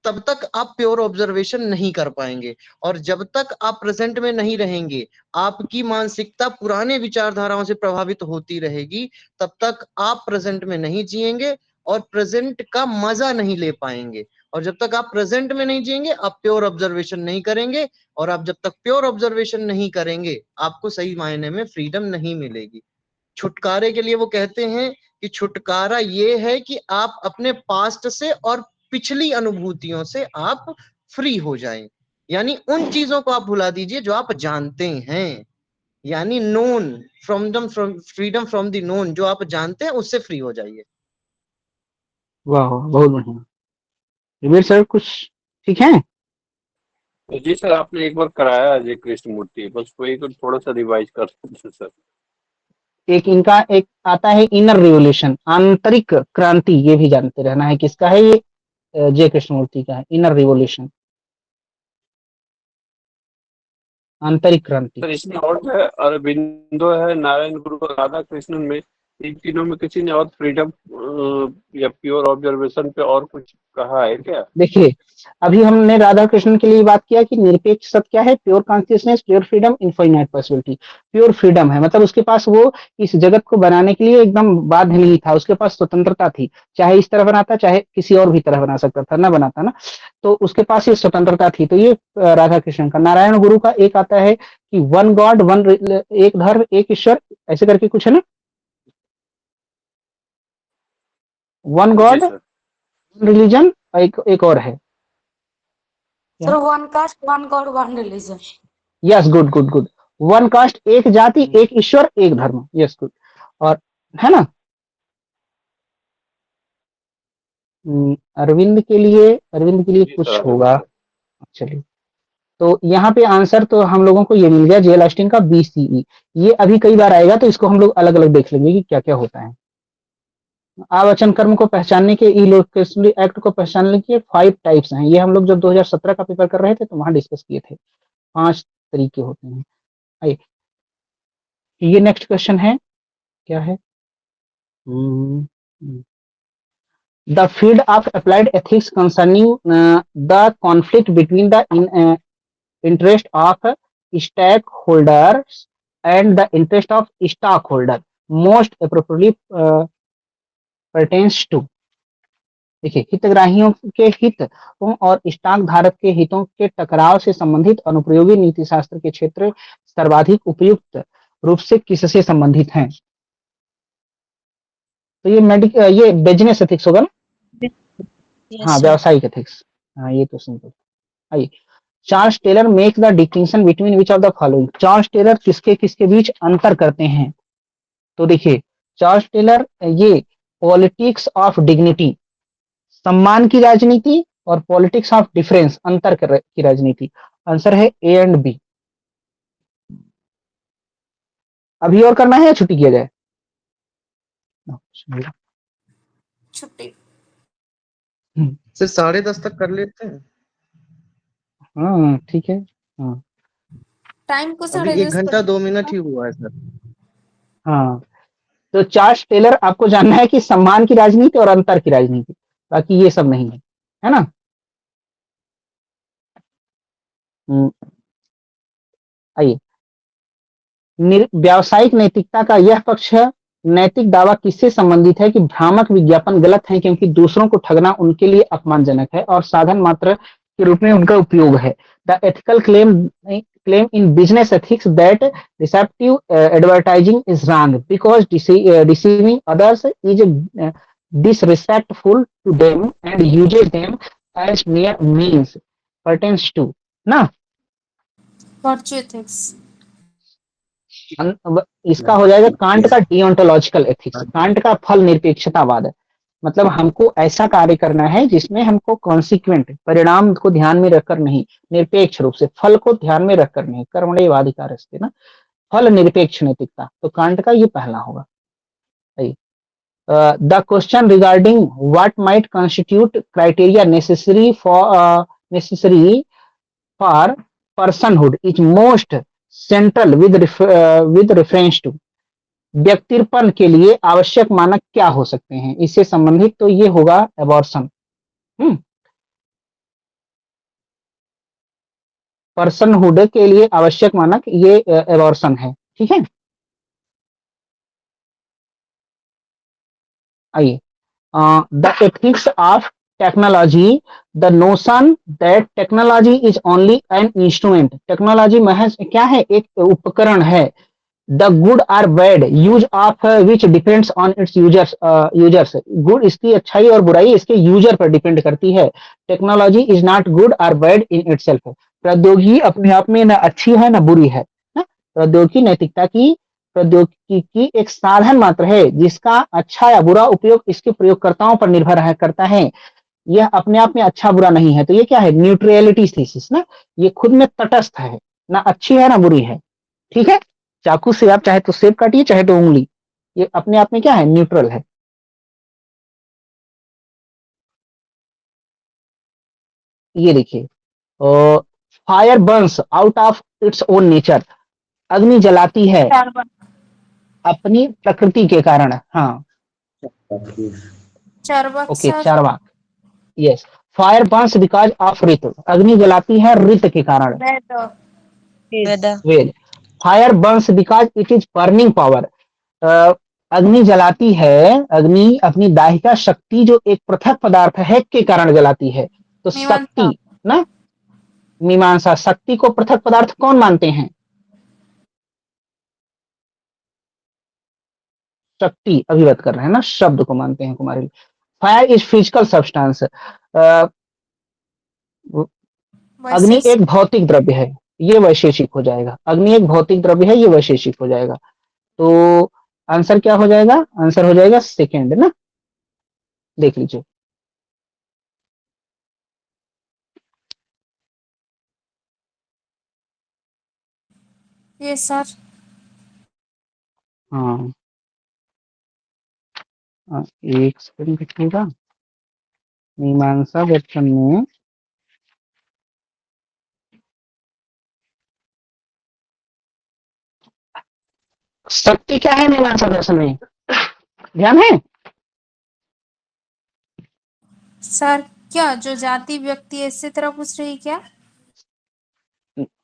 तब तक आप प्योर ऑब्जर्वेशन नहीं कर पाएंगे। और जब तक आप प्रेजेंट में नहीं रहेंगे, आपकी मानसिकता पुराने विचारधाराओं से प्रभावित होती रहेगी, तब तक आप प्रेजेंट में नहीं जिएंगे और प्रेजेंट का मजा नहीं ले पाएंगे। और जब तक आप प्रेजेंट में नहीं जिएंगे आप प्योर ऑब्जर्वेशन नहीं करेंगे, और आप जब तक प्योर ऑब्जर्वेशन नहीं करेंगे आपको सही मायने में फ्रीडम नहीं मिलेगी। छुटकारे के लिए वो कहते हैं कि छुटकारा ये है कि आप अपने पास्ट से और पिछली अनुभूतियों से आप फ्री हो जाएं। यानी उन चीजों को आप भुला दीजिए जो आप जानते हैं। यानी known, freedom from the known, जो आप जानते हैं उससे फ्री हो जाइए। वाह वाह, बहुत बढ़िया। रिबीर सर कुछ ठीक है? जी सर, आपने एक बार कराया अजय कृष्णमूर्ति, बस वही को थोड़ा सा रिवाइज कर दीजिए सर। एक इनका एक आता है इनर रिवोल्यूशन, आंतरिक क्रांति, ये भी जानते रहना है किसका है ये, जय कृष्णमूर्ति का है, इनर रिवोल्यूशन, आंतरिक क्रांति। सर इसमें और जो है अरबिंदो है, नारायण गुरु और राधा कृष्णन में, इन तीनों में किसी ने और फ्रीडम या प्योर ऑब्जर्वेशन पे और कुछ कहा है क्या? देखिए, अभी हमने राधा कृष्णन के लिए बात किया कि निरपेक्ष सत्य क्या है, pure consciousness, pure freedom, infinite possibility. Pure freedom है मतलब उसके पास वो इस जगत को बनाने के लिए एकदम बाध्य नहीं था, उसके पास स्वतंत्रता थी, चाहे इस तरह बनाता चाहे किसी और भी तरह बना सकता था, ना बनाता ना, तो उसके पास ये स्वतंत्रता थी। तो ये राधा कृष्णन का। नारायण गुरु का एक आता है कि वन गॉड वन, एक धर्म एक ईश्वर, ऐसे करके कुछ है ना, वन जी गॉड सर। रिलीजन, एक और है। Sir one cast one God one religion. Yes, good good good. One cast, एक जाति, एक ईश्वर, एक धर्म। Yes, good. और है ना, अरविंद के लिए जी कुछ सर, होगा। सर। चलिए, तो यहाँ पे आंसर तो हम लोगों को ये मिल गया, जेल ऑस्टिन का BCE। ये अभी कई बार आएगा तो इसको हम लोग अलग अलग देख लेंगे कि क्या क्या होता है। आवचन कर्म को पहचानने के, इलोकेशनरी एक्ट को पहचानने के 5 टाइप्स हैं। ये हम लोग जब 2017 का पेपर कर रहे थे तो वहां डिस्कस किए थे। 5 तरीके होते हैं। आइए, ये नेक्स्ट क्वेश्चन है, क्या है? The field of applied ethics concerning the conflict between the interest of stakeholders and the interest of stockholder most appropriately pertains to। देखिए, हितग्राहियों के हितों और स्टॉक धारक के हितों के टकराव से संबंधित अनुप्रयोगी नीति शास्त्र के क्षेत्र सर्वाधिक उपयुक्त रूप से किससे संबंधित हैं? तो ये बिजनेस एथिक्स होगा ना? हाँ, व्यावसायिक एथिक्स। हाँ, ये तो सिंपल। आइए, Charles Taylor make the distinction between which of the following. Charles Taylor किसके किसके बीच अंतर करते हैं? तो देखिए, चार्ल्स टेलर ये पॉलिटिक्स ऑफ डिग्निटी, सम्मान की राजनीति, और पॉलिटिक्स ऑफ डिफरेंस, अंतर की राजनीति। आंसर है A एंड B। अभी और करना है या छुट्टी किया जाए? छुट्टी। सिर्फ 10:30 तक कर लेते हैं। हाँ ठीक है। हाँ, टाइम को अभी 1 घंटा 2 मिनट ही हुआ है सर। हाँ, तो चार्ल्स टेलर आपको जानना है कि सम्मान की राजनीति और अंतर की राजनीति, बाकी ये सब नहीं है, है ना? आइए, व्यावसायिक नैतिकता का यह पक्ष है, नैतिक दावा किससे संबंधित है कि भ्रामक विज्ञापन गलत है क्योंकि दूसरों को ठगना उनके लिए अपमानजनक है और साधन मात्र के रूप में उनका उपयोग है। The ethical claim in business ethics that deceptive advertising is wrong because deceiving others is disrespectful to them and uses them as mere means pertains to ना। Virtue ethics. इसका हो जाएगा कांट का डियोंटोलॉजिकल एथिक्स, कांट का फल निरपेक्षतावाद। मतलब हमको ऐसा कार्य करना है जिसमें हमको कॉन्सिक्वेंट, परिणाम को ध्यान में रखकर नहीं, निरपेक्ष रूप से, फल को ध्यान में रखकर नहीं, कर्मण्येवाधिकारस्ते ना, फल निरपेक्ष नैतिकता। तो कांट का ये पहला होगा। The question regarding what might constitute criteria necessary for personhood is most central with reference to. व्यक्तित्व के लिए आवश्यक मानक क्या हो सकते हैं इससे संबंधित? तो ये होगा एबॉर्शन। पर्सनहुड के लिए आवश्यक मानक ये एबॉर्शन है, ठीक है। आइए, the ethics of technology, the notion that technology is only an instrument. Technology महज क्या है? एक उपकरण है। The good or bad use of which depends on its users। Good, इसकी अच्छाई और बुराई इसके यूजर पर डिपेंड करती है। टेक्नोलॉजी इज नॉट गुड और बैड इन इटसेल्फ। प्रौद्योगिकी अपने आप में न अच्छी है न बुरी है, प्रौद्योगिकी नैतिकता की प्रौद्योगिकी एक साधन मात्र है जिसका अच्छा या बुरा उपयोग इसके प्रयोगकर्ताओं पर निर्भर करता है। यह अपने आप में अच्छा बुरा नहीं है। तो ये क्या है, न्यूट्रलिटी थीसिस ना, ये खुद में तटस्थ है, ना अच्छी है ना बुरी है। ठीक है, चाकू से आप चाहे तो सेब काटिए चाहे तो उंगली, ये अपने आप में क्या है, न्यूट्रल है। ये देखिए, fire burns out of its own nature, अग्नि जलाती है अपनी प्रकृति के कारण। हाँ Charvaka okay, sir. Charvaka, yes. Fire burns because of rita, अग्नि जलाती है ऋत के कारण। Veda well, fire burns because it is burning power, अग्नि जलाती है, अग्नि अपनी दाहिका शक्ति जो एक पृथक पदार्थ है के कारण जलाती है। तो मीमांसा। शक्ति ना, मीमांसा, शक्ति को पृथक पदार्थ कौन मानते हैं? शक्ति अभिव्यक्त कर रहे हैं ना, शब्द को मानते हैं कुमारी। फायर इज फिजिकल सब्सटेंस, अग्नि एक भौतिक द्रव्य है, ये वैशेषिक हो जाएगा। अग्नि एक भौतिक द्रव्य है, ये वैशेषिक हो जाएगा। तो आंसर क्या हो जाएगा? आंसर हो जाएगा सेकेंड ना, देख लीजिए। ये सर। हाँ एक सेकंड देखिएगा, मीमांसा दर्शन में शक्ति क्या है मीमांसा दर्शन में, ध्यान है? सर क्या जो जाति व्यक्ति ऐसी तरह पूछ रही क्या?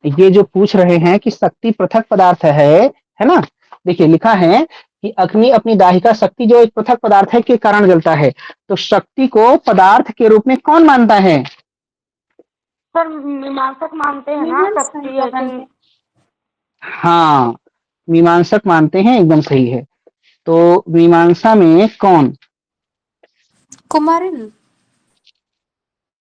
ये जो पूछ रहे हैं कि शक्ति पृथक पदार्थ है ना, देखिए लिखा है कि अग्नि अपनी दाहिका शक्ति जो एक पृथक पदार्थ है के कारण जलता है। तो शक्ति को पदार्थ के रूप में कौन मानता है? सर मीमांसक मानते हैं ना शक्ति अग्नि। हाँ, मीमांसक मानते हैं, एकदम सही है। तो मीमांसा में कौन? कुमारिल।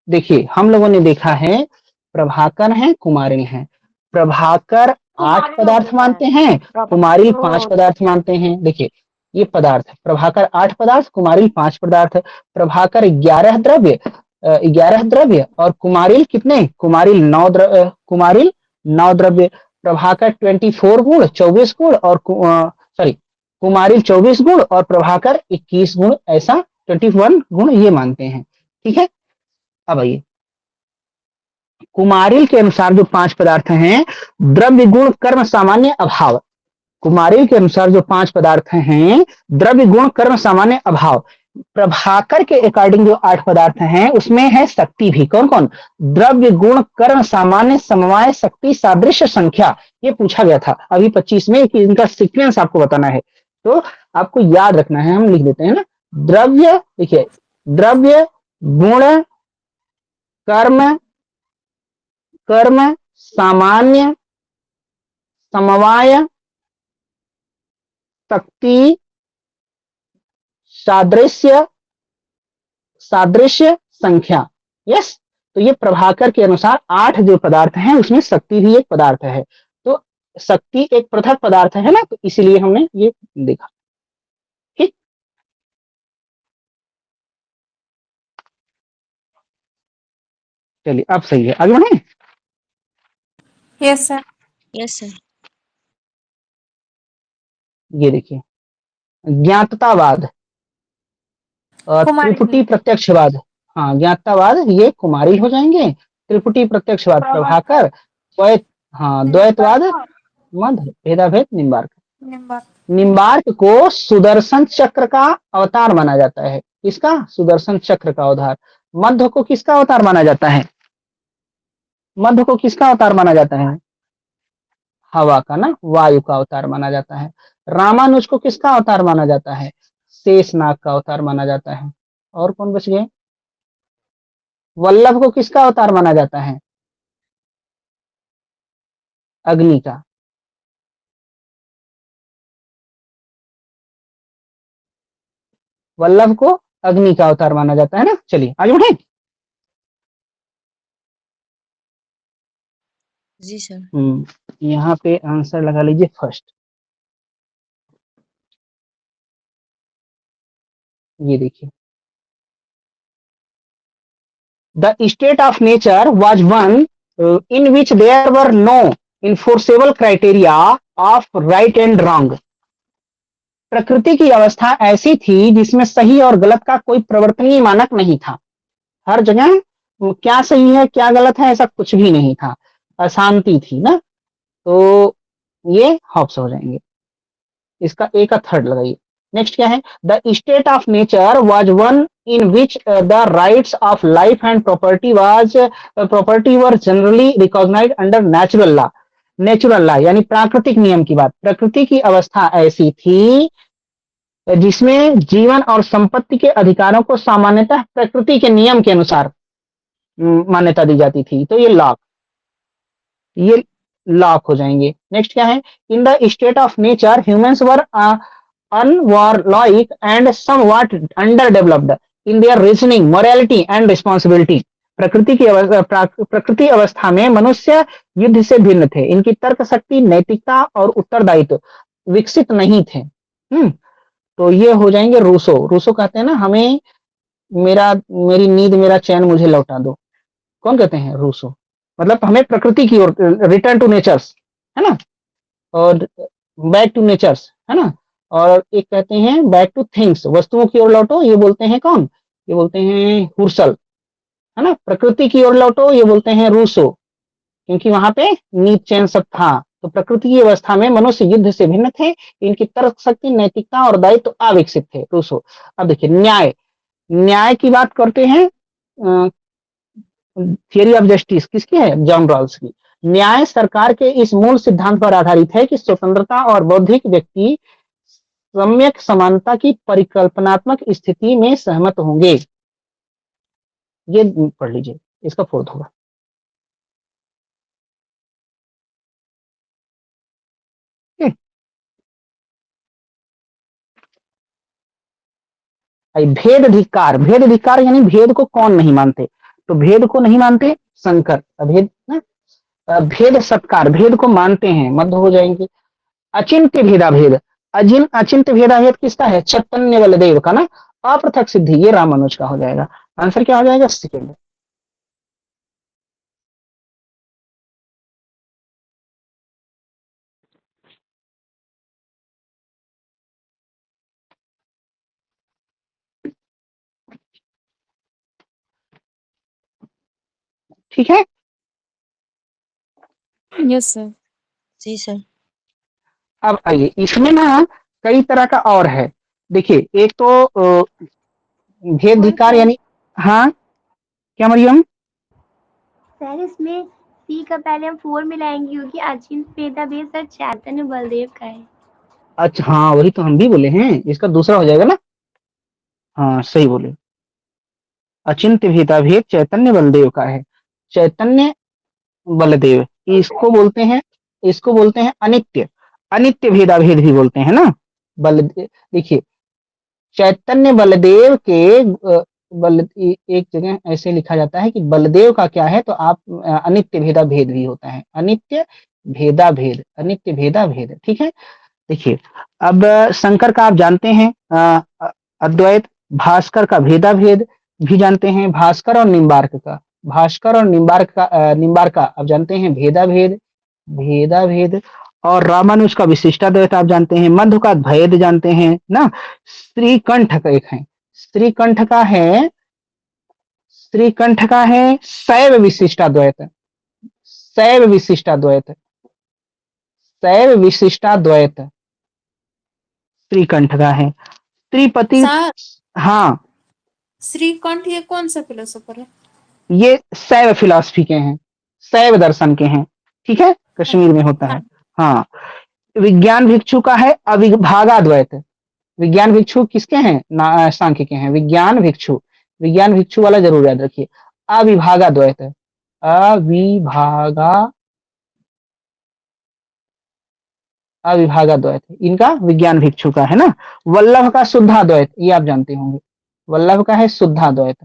देखिए हम लोगों ने देखा है प्रभाकर है, कुमारिल है। प्रभाकर 8 पदार्थ मानते हैं, कुमारिल 5 पदार्थ मानते हैं। देखिए ये पदार्थ, प्रभाकर 8 पदार्थ, कुमारिल 5 पदार्थ। प्रभाकर 11 द्रव्य, 11 द्रव्य, और कुमारिल कितने? कुमारिल 9 द्रव्य। प्रभाकर 24 गुण, 24 गुण, और सॉरी कुमारिल 24 गुण और प्रभाकर 21 गुण, ऐसा 21 गुण ये मानते हैं। ठीक है, अब आइए कुमारिल के अनुसार जो 5 पदार्थ हैं, द्रव्य गुण कर्म सामान्य अभाव। कुमारिल के अनुसार जो 5 पदार्थ हैं, द्रव्य गुण कर्म सामान्य अभाव। प्रभाकर के अकॉर्डिंग जो 8 पदार्थ हैं उसमें है शक्ति भी। कौन कौन? द्रव्य गुण कर्म सामान्य समवाय शक्ति सादृश्य संख्या। ये पूछा गया था अभी 25 में कि इनका सीक्वेंस आपको बताना है, तो आपको याद रखना है। हम लिख देते हैं ना, द्रव्य, देखिए द्रव्य गुण कर्म सामान्य समवाय शक्ति सादृश्य संख्या। यस, तो ये प्रभाकर के अनुसार 8 जो पदार्थ हैं उसमें शक्ति भी एक पदार्थ है। तो शक्ति एक पृथक पदार्थ है ना, तो इसीलिए हमने ये देखा। ठीक, चलिए अब सही है, आगे बढ़े। Yes sir. Yes sir. ये देखिए ज्ञाततावाद, त्रिपुटी प्रत्यक्षवाद। हाँ ज्ञाततावाद ये कुमारिल हो जाएंगे। त्रिपुटी प्रत्यक्षवाद प्रभाकर। द्वैत, हाँ द्वैतवाद मध्य, भेदाभेद निम्बार्क। निम्बार्क को सुदर्शन चक्र का अवतार माना जाता है। किसका? सुदर्शन चक्र का अवतार। मध्य को किसका अवतार माना जाता है? मध्य को किसका अवतार माना जाता है? हवा का ना, वायु का अवतार माना जाता है। रामानुज को किसका अवतार माना जाता है? शेषनाग का अवतार माना जाता है। और कौन बच गए? वल्लभ को किसका अवतार माना जाता है? अग्नि का। वल्लभ को अग्नि का अवतार माना जाता है ना। चलिए आगे बढ़े। जी सर। यहाँ पे आंसर लगा लीजिए फर्स्ट। ये देखिए, the state of nature was one in which there were no enforceable criteria of right and wrong. प्रकृति की अवस्था ऐसी थी जिसमें सही और गलत का कोई प्रवर्तनीय मानक नहीं था। हर जगह क्या सही है क्या गलत है ऐसा कुछ भी नहीं था, अशांति थी ना। तो ये हॉब्स हो जाएंगे। इसका ए का थर्ड लगाइए। नेक्स्ट क्या है, the state of nature was one in which the rights of life and property were generally recognised under natural law. Natural law यानी प्राकृतिक नियम की बात। प्रकृति की अवस्था ऐसी थी जिसमें जीवन और संपत्ति के अधिकारों को सामान्यतः प्रकृति के नियम के अनुसार मान्यता दी जाती थी। तो ये लॉक हो जाएंगे। नेक्स्ट क्या है, in the state of nature humans were unwarlike and somewhat underdeveloped in their reasoning morality and responsibility. प्रकृति अवस्था में मनुष्य युद्ध से भिन्न थे। इनकी तर्क शक्ति, नैतिकता और उत्तरदायित्व विकसित नहीं थे। तो ये हो जाएंगे रूसो। रूसो कहते हैं ना, हमें मेरी नींद मेरा चैन मुझे लौटा दो। कौन कहते हैं? रूसो। मतलब हमें प्रकृति की ओर, रिटर्न टू नेचर्स, है ना, और बैक टू नेचर्स, है ना। और एक कहते हैं बैक टू थिंग्स, वस्तुओं की ओर लौटो, ये बोलते हैं कौन? ये बोलते हैं हुर्सल, है ना। प्रकृति की ओर लौटो, ये बोलते हैं रूसो, क्योंकि वहां पे नींद चैन सब था। तो प्रकृति की अवस्था में मनुष्य युद्ध से भिन्न थे। इनकी तर्क शक्ति, नैतिकता और दायित्व अविकसित थे, रूसो। अब देखिए न्याय की बात करते हैं। थियरी ऑफ जस्टिस किसकी है? जॉन रॉल्स की। न्याय सरकार के इस मूल सिद्धांत पर आधारित है कि स्वतंत्रता और बौद्धिक व्यक्ति सम्यक समानता की परिकल्पनात्मक स्थिति में सहमत होंगे। ये पढ़ लीजिए, इसका फोर्थ होगा। भेद धिक्कार यानी भेद को कौन नहीं मानते? तो भेद को नहीं मानते शंकर। अभेद ना, भेद सत्कार, भेद को मानते हैं, मध्य हो जाएंगे। अचिंत्य भेदाभेद, अचिंत्य भेदाभेद किसका है? चैतन्य बलदेव का ना। अपृथक सिद्धि, ये रामानुज का हो जाएगा। आंसर क्या हो जाएगा? सेकेंड। ठीक है। Yes sir. जी सर। अब आइए, इसमें ना कई तरह का और है। देखिए, एक तो भेद धिक्कार यानी, हाँ क्या मरियम? सर इसमें सी का पहले हम 4 मिलाएंगे क्योंकि अचिंत भेदाभेद सर चैतन्य बलदेव का है। अच्छा हाँ, वही तो हम भी बोले हैं, इसका दूसरा हो जाएगा ना। हाँ सही बोले। अचिंत्य भेदाभेद चैतन्य बलदेव का है। चैतन्य बलदेव, इसको बोलते हैं अनित्य भेदाभेद भी बोलते हैं ना। देखिए, चैतन्य बलदेव के एक जगह ऐसे लिखा जाता है कि बलदेव का क्या है, तो आप अनित्य भेदाभेद भी होता है। अनित्य भेदाभेद, ठीक है। देखिए, अब शंकर का आप जानते हैं अद्वैत, भास्कर का भेदाभेद भी जानते हैं, भास्कर और निम्बार्क का आप जानते हैं भेदाभेद। और रामानुज का विशिष्टाद्वैत आप जानते हैं, मध्व का भेद जानते हैं ना। श्रीकंठ का एक है, श्रीकंठ का है शैव विशिष्टाद्वैत श्रीकंठ का है। त्रिपति, सर हाँ श्रीकंठ ये कौन सा फिलोसोफर है? ये शैव फिलॉसफी के हैं, शैव दर्शन के हैं, ठीक है, कश्मीर में होता है। हाँ, विज्ञान भिक्षु का है अविभागाद्वैत। विज्ञान भिक्षु किसके हैं? सांख्य के हैं। विज्ञान भिक्षु वाला जरूर याद रखिए। अविभागाद्वैत, अविभागाद्वैत इनका विज्ञान भिक्षु का है ना। वल्लभ का शुद्धाद्वैत, ये आप जानते होंगे। वल्लभ का है शुद्धाद्वैत,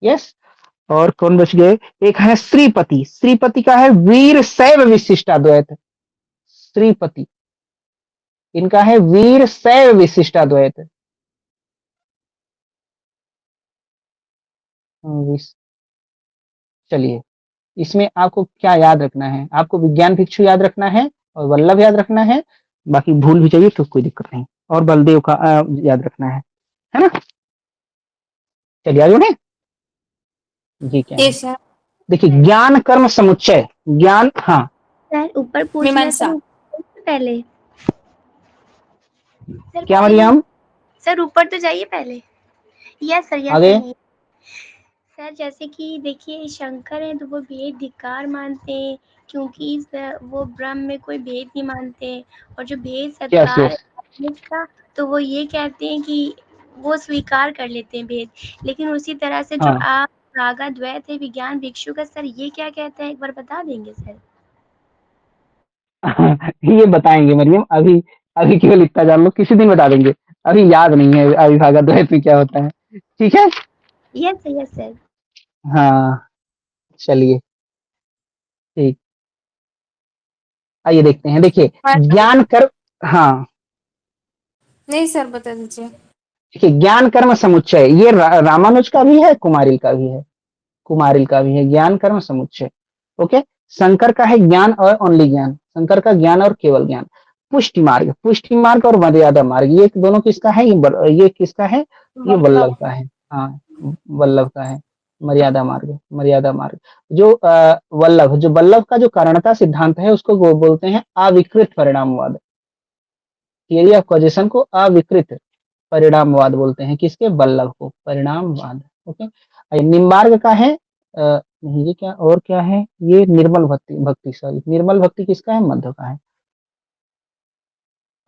यस। और कौन बच गए? एक है श्रीपति, श्रीपति का है वीर शैव विशिष्टाद्वैत, श्रीपति इनका है वीर शैव विशिष्टाद्वैत। चलिए, इसमें आपको क्या याद रखना है? आपको विज्ञान भिक्षु याद रखना है और वल्लभ याद रखना है, बाकी भूल भी चाहिए तो कोई दिक्कत नहीं, और बलदेव का याद रखना है ना? चलिए आगे बढ़े। जी क्या है? Yes sir. देखिए, ज्ञान कर्म समुच्चय, ज्ञान, हाँ सर ऊपर पूछना मीमांसा। सर पहले। सर क्या पहले मरियम? सर ऊपर तो जाइए पहले। यस सर, यस आगे सर। सर जैसे कि देखिए शंकर है तो वो भेद धिक्कार मानते हैं, क्योंकि वो ब्रह्म में कोई भेद नहीं मानते, और जो भेद यस सत्कार यस है का, तो वो ये कहते हैं कि वो स्वीकार कर लेते हैं भेद। लेकिन उसी तरह से जो हाँ आप रागा द्वैत है विज्ञान भिक्षु का, सर ये क्या कहते हैं, एक बार बता देंगे सर? ये बताएंगे मरियम, अभी अभी केवल इतना जान लो, किसी दिन बता देंगे, अभी याद नहीं है अविभाज्य द्वैत में क्या होता है। ठीक है, यस सर, यस सर। हाँ चलिए ठीक, आइए देखते हैं। देखिए, ज्ञान कर्म, हाँ नहीं सर, बता दीजिए। देखिए, ज्ञान कर्म समुच्चय ये रामानुज का भी है, कुमारिल का भी है, कुमारिल का भी है ज्ञान कर्म समुच्चय। ओके, शंकर का है ज्ञान और ओनली ज्ञान, शंकर का ज्ञान और केवल ज्ञान। पुष्टि मार्ग, पुष्टि मार्ग और मर्यादा मार्ग, ये दोनों किसका है? ये किसका है? ये वल्लभ का है, हाँ वल्लभ का है। मर्यादा मार्ग, मर्यादा मार्ग जो वल्लभ, जो वल्लभ का जो कारणता सिद्धांत है उसको वो बोलते हैं अविकृत परिणामवाद, थियरी ऑफ कॉजेशन को अविकृत परिणामवाद बोलते हैं। किसके? वल्लभ को, परिणामवाद। ओके, निम्बार्क का है नहीं, ये क्या और क्या है? ये निर्मल भक्ति, भक्ति सॉरी, निर्मल भक्ति किसका है? मध्य का है।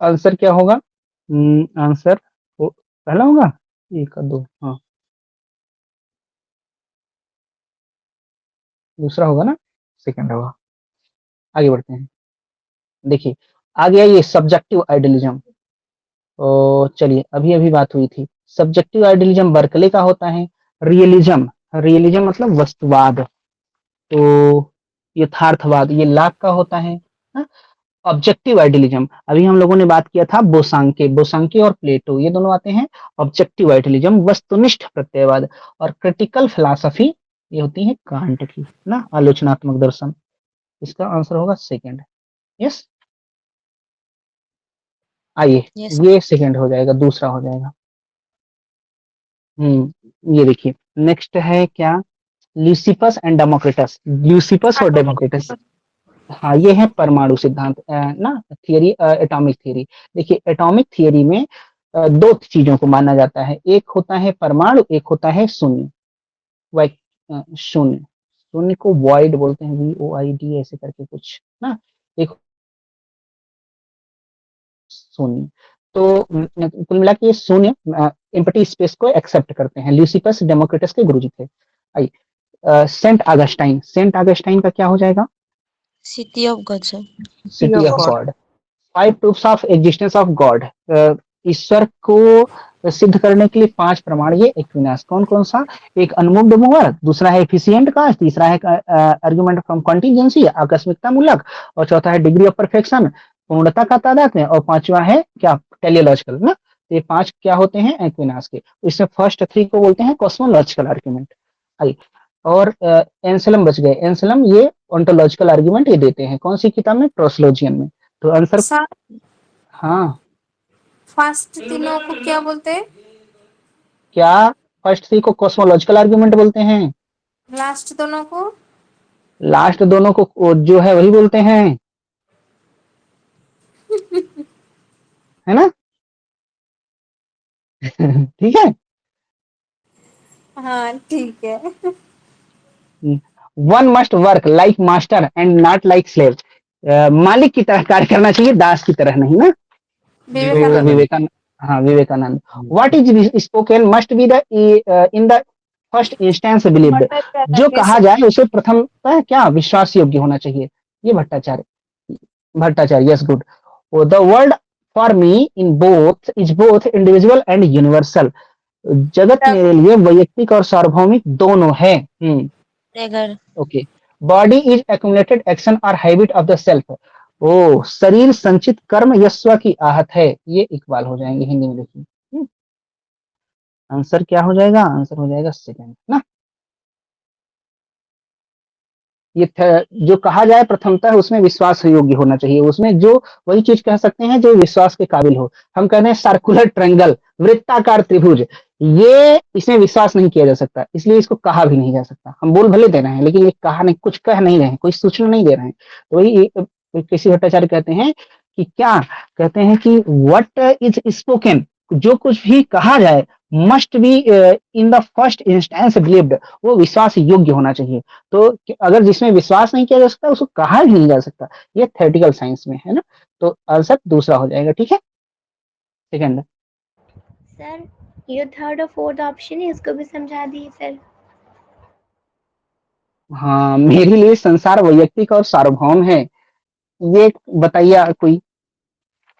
आंसर क्या होगा? आंसर पहला होगा, एक और दो, हाँ दूसरा होगा ना, सेकंड होगा। आगे बढ़ते हैं। देखिए, आ गया ये सब्जेक्टिव आइडियलिज्म। तो चलिए, अभी अभी बात हुई थी, सब्जेक्टिव आइडियलिज्म बर्कले का होता है। रियलिज्म, रियलिज्म मतलब वस्तुवाद, तो यथार्थवाद ये लाक का होता है। ऑब्जेक्टिव आइडियलिज्म, अभी हम लोगों ने बात किया था बोसांके, बोसांके और प्लेटो ये दोनों आते हैं ऑब्जेक्टिव आइडियलिज्म, वस्तुनिष्ठ प्रत्ययवाद। और क्रिटिकल फिलॉसफी ये होती है कांट की ना, आलोचनात्मक दर्शन। इसका आंसर होगा सेकंड। यस, आइए यस ये सेकंड हो जाएगा, दूसरा हो जाएगा। ये देखिए, नेक्स्ट है क्या? ल्यूसिपस एंड डेमोक्रिटस, ल्यूसिपस और डेमोक्रिटस, हाँ ये है परमाणु सिद्धांत ना, थियरी, एटॉमिक थियरी। देखिए, एटॉमिक थियरी में दो चीजों को माना जाता है, एक होता है परमाणु, एक होता है शून्य, शून्य, शून्य को वॉइड बोलते हैं, VOID ऐसे करके कुछ ना, एक शून्य। तो कुल मिला के ये शून्य एम्प्टी स्पेस को एक्सेप्ट करते हैं। ल्यूसिपस डेमोक्रिटस के गुरुजी थे। आइए, सेंट अगस्टाइन, सेंट अगस्टाइन का क्या हो जाएगा? City of God sir. City of God, 5 proofs of existence of God, ईश्वर को सिद्ध करने के लिए 5 प्रमाण। ये एक्विनास कौन कौन सा? एक अनमूव्ड मूवर, दूसरा है एफिशिएंट का, तीसरा है आर्गुमेंट फ्रॉम कॉन्टिजेंसी आकस्मिकता मूलक, और चौथा है डिग्री ऑफ परफेक्शन पूर्णता का तादाद में, और पांचवा है क्या? टेलियोलॉजिकल ना। तो ये 5 क्या होते हैं? एक्विनास के। इसमें फर्स्ट 3 को बोलते हैं कॉस्मोलॉजिकल आर्गुमेंट। आइए, और एंसेलम बच गए, एंसेलम ये ओंटोलॉजिकल आर्गुमेंट ये देते हैं कौन सी किताब में? ट्रोसोलॉजियन में। तो आंसर, सर हाँ फर्स्ट तीनों को क्या बोलते हैं? क्या? फर्स्ट 3 को कॉस्मोलॉजिकल आर्गुमेंट बोलते हैं, लास्ट दोनों को? लास्ट दोनों को जो है वही बोलते हैं, है ना? ठीक है। हाँ ठीक है। One must work like master and not like slave, मालिक की तरह कार्य करना चाहिए, दास की तरह नहीं ना। विवेकानंद। विवेकानंद, हाँ Vivekananda. What is spoken must be the in the first instance believed, जो कहा जाए उसे प्रथमतः क्या विश्वास योग्य होना चाहिए। ये Bhattacharya, Bhattacharya, yes good. The world for me in both is both individual and universal, जगत मेरे लिए वैयक्तिक और सार्वभौमिक दोनों है। Tiger. Okay. Body is accumulated action और हैबिट ऑफ द सेल्फ। ओ, शरीर संचित कर्म यस्व की आहत है। ये इकबाल हो जाएंगे हिंदी में, देखिए। आंसर क्या हो जाएगा? आंसर हो जाएगा सेकंड ना। ये जो कहा जाए प्रथमतः उसमें विश्वास योग्य होना चाहिए, उसमें जो वही चीज कह सकते हैं जो विश्वास के काबिल हो। हम कहते हैं सर्कुलर ट्रायंगल, वृत्ताकार त्रिभुज, ये इसमें विश्वास नहीं किया जा सकता, इसलिए इसको कहा भी नहीं जा सकता। हम बोल भले दे रहे हैं लेकिन ये कहा नहीं, कुछ कह नहीं रहे हैं, कोई सूचना नहीं दे रहे हैं। तो वही केसी भट्टाचार्य कहते हैं कि क्या कहते हैं कि व्हाट इज स्पोकन, जो कुछ भी कहा जाए, must be in the first instance believed, वो विश्वास योग्य होना चाहिए। तो अगर जिसमें विश्वास नहीं किया जा सकता उसको कहा ही नहीं जा सकता। ये थ्योरेटिकल साइंस में है ना। तो आंसर दूसरा हो जाएगा, ठीक है, सेकंड। सर ये थर्ड और फोर्थ ऑप्शन है, इसको भी समझा दिए सर। हाँ, मेरे लिए संसार वैयक्तिक और सार्वभौम है, ये बताइए कोई,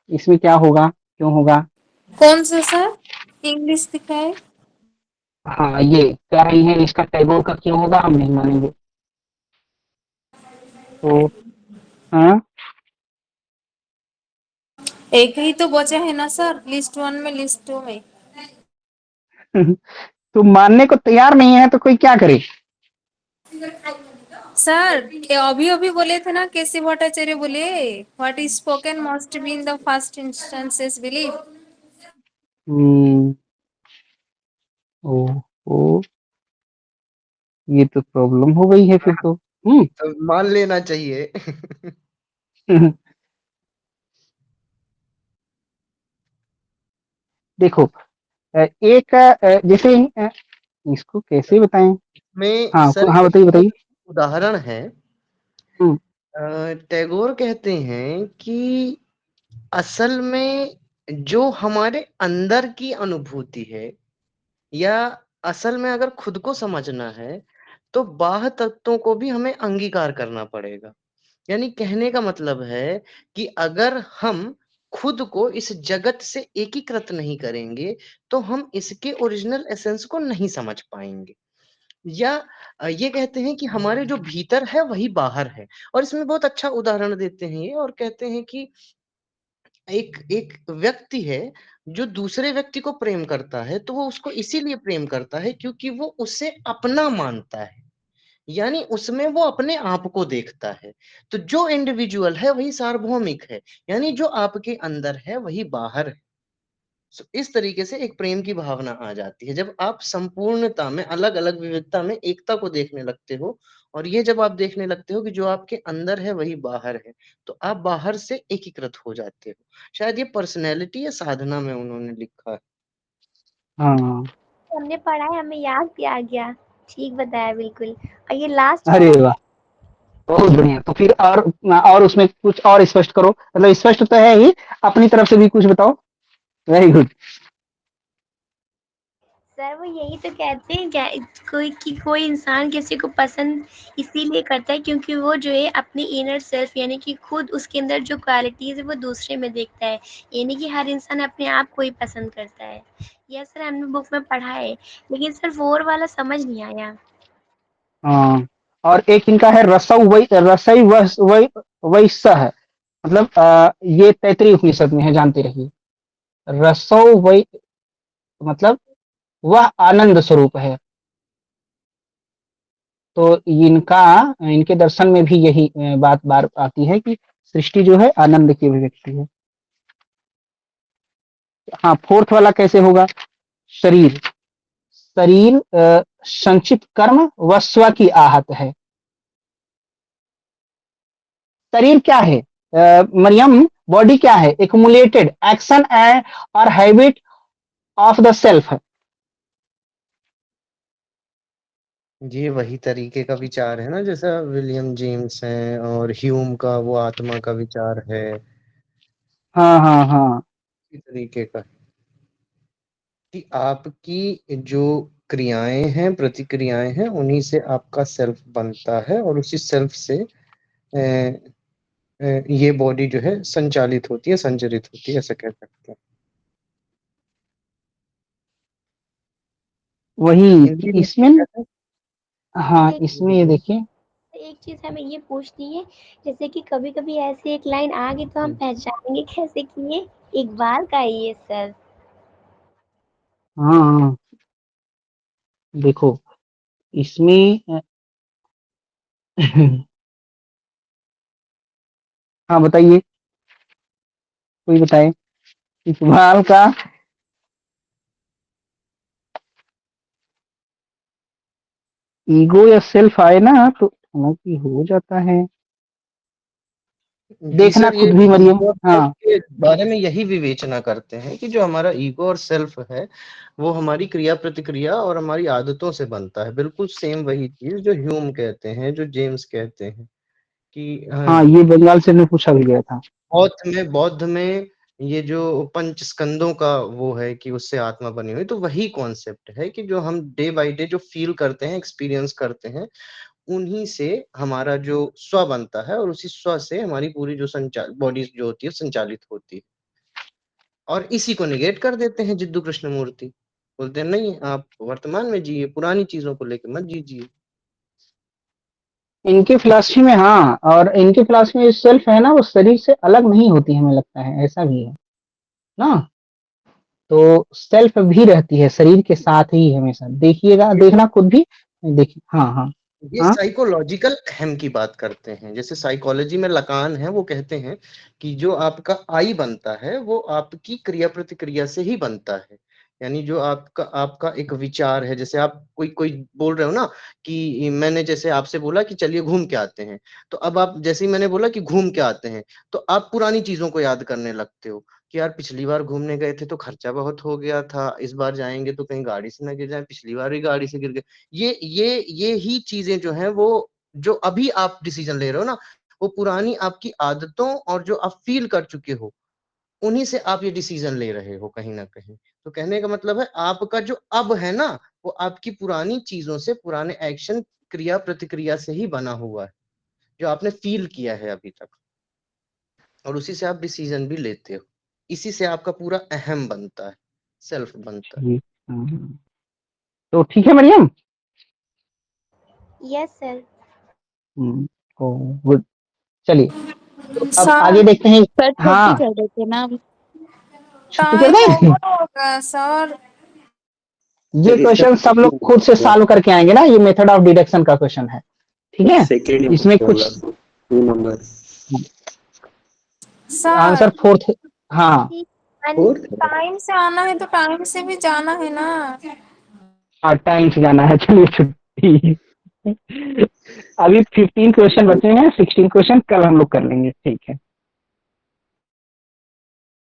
इसमें क्या होगा, क्यों होगा? कौन सा सर? इंग्लिश दिखाए। हाँ, ये कह रही है इसका टैगोर का क्यों होगा, हम नहीं मानेंगे। तो हाँ एक ही तो बचा है ना सर, लिस्ट 1 में लिस्ट 2 में। तो मानने को तैयार नहीं है तो कोई क्या करे? सर अभी अभी बोले थे ना केसी भट्टाचार्य बोले, what is spoken must be in the first instances believe. Hmm, ओ, ओ, ये तो प्रॉब्लम हो गई है फिर तो। तो मान लेना चाहिए। देखो, एक जैसे इसको कैसे बताएं? में हाँ, सर हाँ, बताइए एक बताइए। उदाहरण है। हम्म, टैगोर कहते हैं कि असल में जो हमारे अंदर की अनुभूति है, या असल में अगर खुद को समझना है, तो बाह्य तत्वों को भी हमें अंगीकार करना पड़ेगा। यानी कहने का मतलब है कि अगर हम खुद को इस जगत से एकीकृत नहीं करेंगे, तो हम इसके ओरिजिनल एसेंस को नहीं समझ पाएंगे। या ये कहते हैं कि हमारे जो भीतर है वही बाहर है। और इसमें बहुत अच्छा उदाहरण देते हैं ये, और कहते हैं कि एक एक व्यक्ति है जो दूसरे व्यक्ति को प्रेम करता है, तो वो उसको इसीलिए प्रेम करता है क्योंकि वो उसे अपना मानता है। यानी उसमें वो अपने आप को देखता है। तो जो इंडिविजुअल है वही सार्वभौमिक है, यानी जो आपके अंदर है वही बाहर है। इस तरीके से एक प्रेम की भावना आ जाती है जब आप संपूर्णता में, अलग अलग विविधता में एकता को देखने लगते हो। और ये जब आप देखने लगते हो कि जो आपके अंदर है वही बाहर है, तो आप बाहर से एकीकृत हो जाते हो। शायद ये पर्सनैलिटी या साधना में उन्होंने लिखा है। हाँ, हमने पढ़ा है, हमें याद भी आ गया। ठीक बताया बिल्कुल। और ये लास्ट अरे वाला वाह, बहुत बढ़िया। तो फिर और उसमें कुछ और स्पष्ट करो, मतलब स्पष्ट तो है ही, अपनी तरफ से भी कुछ बताओ। Very good. सर वो यही तो कहते हैं क्या, कोई इंसान किसी को पसंद इसीलिए करता है क्योंकि वो जो है अपनी इनर सेल्फ यानी कि खुद उसके अंदर जो क्वालिटीज है वो दूसरे में देखता है। यानी कि हर इंसान अपने आप को ही पसंद करता है। यह सर हमने बुक में पढ़ा है, लेकिन सर फोर वाला समझ नहीं आया। हाँ, और एक इनका है रसौ वै, रसई वै वैसा है, मतलब ये तैतरीय उपनिषद में है, जानते रहिए। रसौ वै मतलब वह आनंद स्वरूप है। तो इनका, इनके दर्शन में भी यही बात बार आती है कि सृष्टि जो है आनंद की अभिव्यक्ति है। हाँ, फोर्थ वाला कैसे होगा? शरीर, शरीर संचित कर्म व स्व की आहत है। शरीर क्या है मरियम? बॉडी क्या है? एक्युमुलेटेड एक्शन एंड और हैबिट ऑफ द सेल्फ। ये वही तरीके का विचार है ना, जैसा विलियम जेम्स है और ह्यूम का वो आत्मा का विचार है, हाँ, हाँ, हाँ, इसी तरीके का। कि आपकी जो क्रियाएं हैं, प्रतिक्रियाएं हैं, उन्हीं से आपका सेल्फ बनता है, और उसी सेल्फ से ये बॉडी जो है संचालित होती है, संचरित होती है, ऐसा कह सकते हैं। वही हिंदी में इसमें क्या है? हाँ एक इसमें ये देखिए एक चीज हमें ये पूछनी है, जैसे कि कभी कभी ऐसी एक लाइन आ गई तो हम पहचानेंगे कैसे कि ये एक बार का है ये सर। हाँ हाँ, देखो इसमें हाँ बताइए, कोई बताए इकबाल का ईगो या सेल्फ आए ना तो हालांकि हो जाता है, जी देखना सर, ये खुद भी मरियम। ईगो और सेल्फ हाँ के बारे में यही विवेचना करते हैं कि जो हमारा ईगो और सेल्फ है वो हमारी क्रिया प्रतिक्रिया और हमारी आदतों से बनता है। बिल्कुल सेम वही चीज जो ह्यूम कहते हैं, जो जेम्स कहते हैं कि हाँ, ये बंगाल से मैं पूछा भी गया था। बौद्ध में ये जो पंच स्कंदों का वो है कि उससे आत्मा बनी हुई, तो वही कॉन्सेप्ट है कि जो हम डे बाय डे जो फील करते हैं, एक्सपीरियंस करते हैं, उन्हीं से हमारा जो स्व बनता है और उसी स्व से हमारी पूरी जो संचाल बॉडी जो होती है संचालित होती है। और इसी को निगेट कर देते हैं जिद्दू कृष्णमूर्ति, बोलते हैं नहीं आप वर्तमान में जिए, पुरानी चीजों को लेकर मत जीजिए। इनकी फिलॉसफी में हाँ, और इनकी फिलॉसफी में सेल्फ है ना वो शरीर से अलग नहीं होती, हमें लगता है ऐसा भी है ना। तो सेल्फ भी रहती है शरीर के साथ ही हमेशा, देखिएगा ये देखना खुद भी। देखिए हाँ हाँ ये हाँ साइकोलॉजिकल अहम की बात करते हैं। जैसे साइकोलॉजी में लकान है, वो कहते हैं कि जो आपका आई बनता है वो आपकी क्रिया प्रतिक्रिया से ही बनता है। यानी जो आपका आपका एक विचार है, जैसे आप कोई कोई बोल रहे हो ना कि मैंने जैसे आपसे बोला कि चलिए घूम के आते हैं, तो अब आप जैसे ही मैंने बोला कि घूम के आते हैं, तो आप पुरानी चीजों को याद करने लगते हो कि यार पिछली बार घूमने गए थे तो खर्चा बहुत हो गया था, इस बार जाएंगे तो कहीं गाड़ी से ना गिर जाए, पिछली बार भी गाड़ी से गिर गए। ये ही चीजें जो हैं वो जो अभी आप डिसीजन ले रहे हो ना, वो पुरानी आपकी आदतों और जो आप फील कर चुके हो उन्हीं से आप ये डिसीजन ले रहे हो कहीं ना कहीं। तो कहने का मतलब है आपका जो अब है ना वो आपकी पुरानी चीजों से, पुराने एक्शन क्रिया प्रतिक्रिया से ही बना हुआ है, जो आपने फील किया है अभी तक, और उसी से आप डिसीजन भी लेते हो। इसी से आपका पूरा अहम बनता है, सेल्फ बनता है। ठीक। तो ठीक है Mariam. Yes sir. Oh good, चलिए तो अब सर आगे देखते हैं। सर छुट्टी हाँ कर देते ना अब। छुट्टी कर टाइम दें। ओवर हो गया सर। ये सर इसका क्वेश्चन सब लोग खुद से सॉल्व करके आएंगे ना, ये मेथड ऑफ डिडक्शन का क्वेश्चन है, ठीक है। सेकेंड इसमें कुछ होगा 2 नंबर। Answer sir fourth. हाँ फोर्थ टाइम से आना है तो टाइम से भी जाना है ना। हाँ टाइम से जाना है, चलिए छुट्टी। अभी 15 क्वेश्चन बचे हैं, 16 क्वेश्चन कल हम लोग कर लेंगे, ठीक है।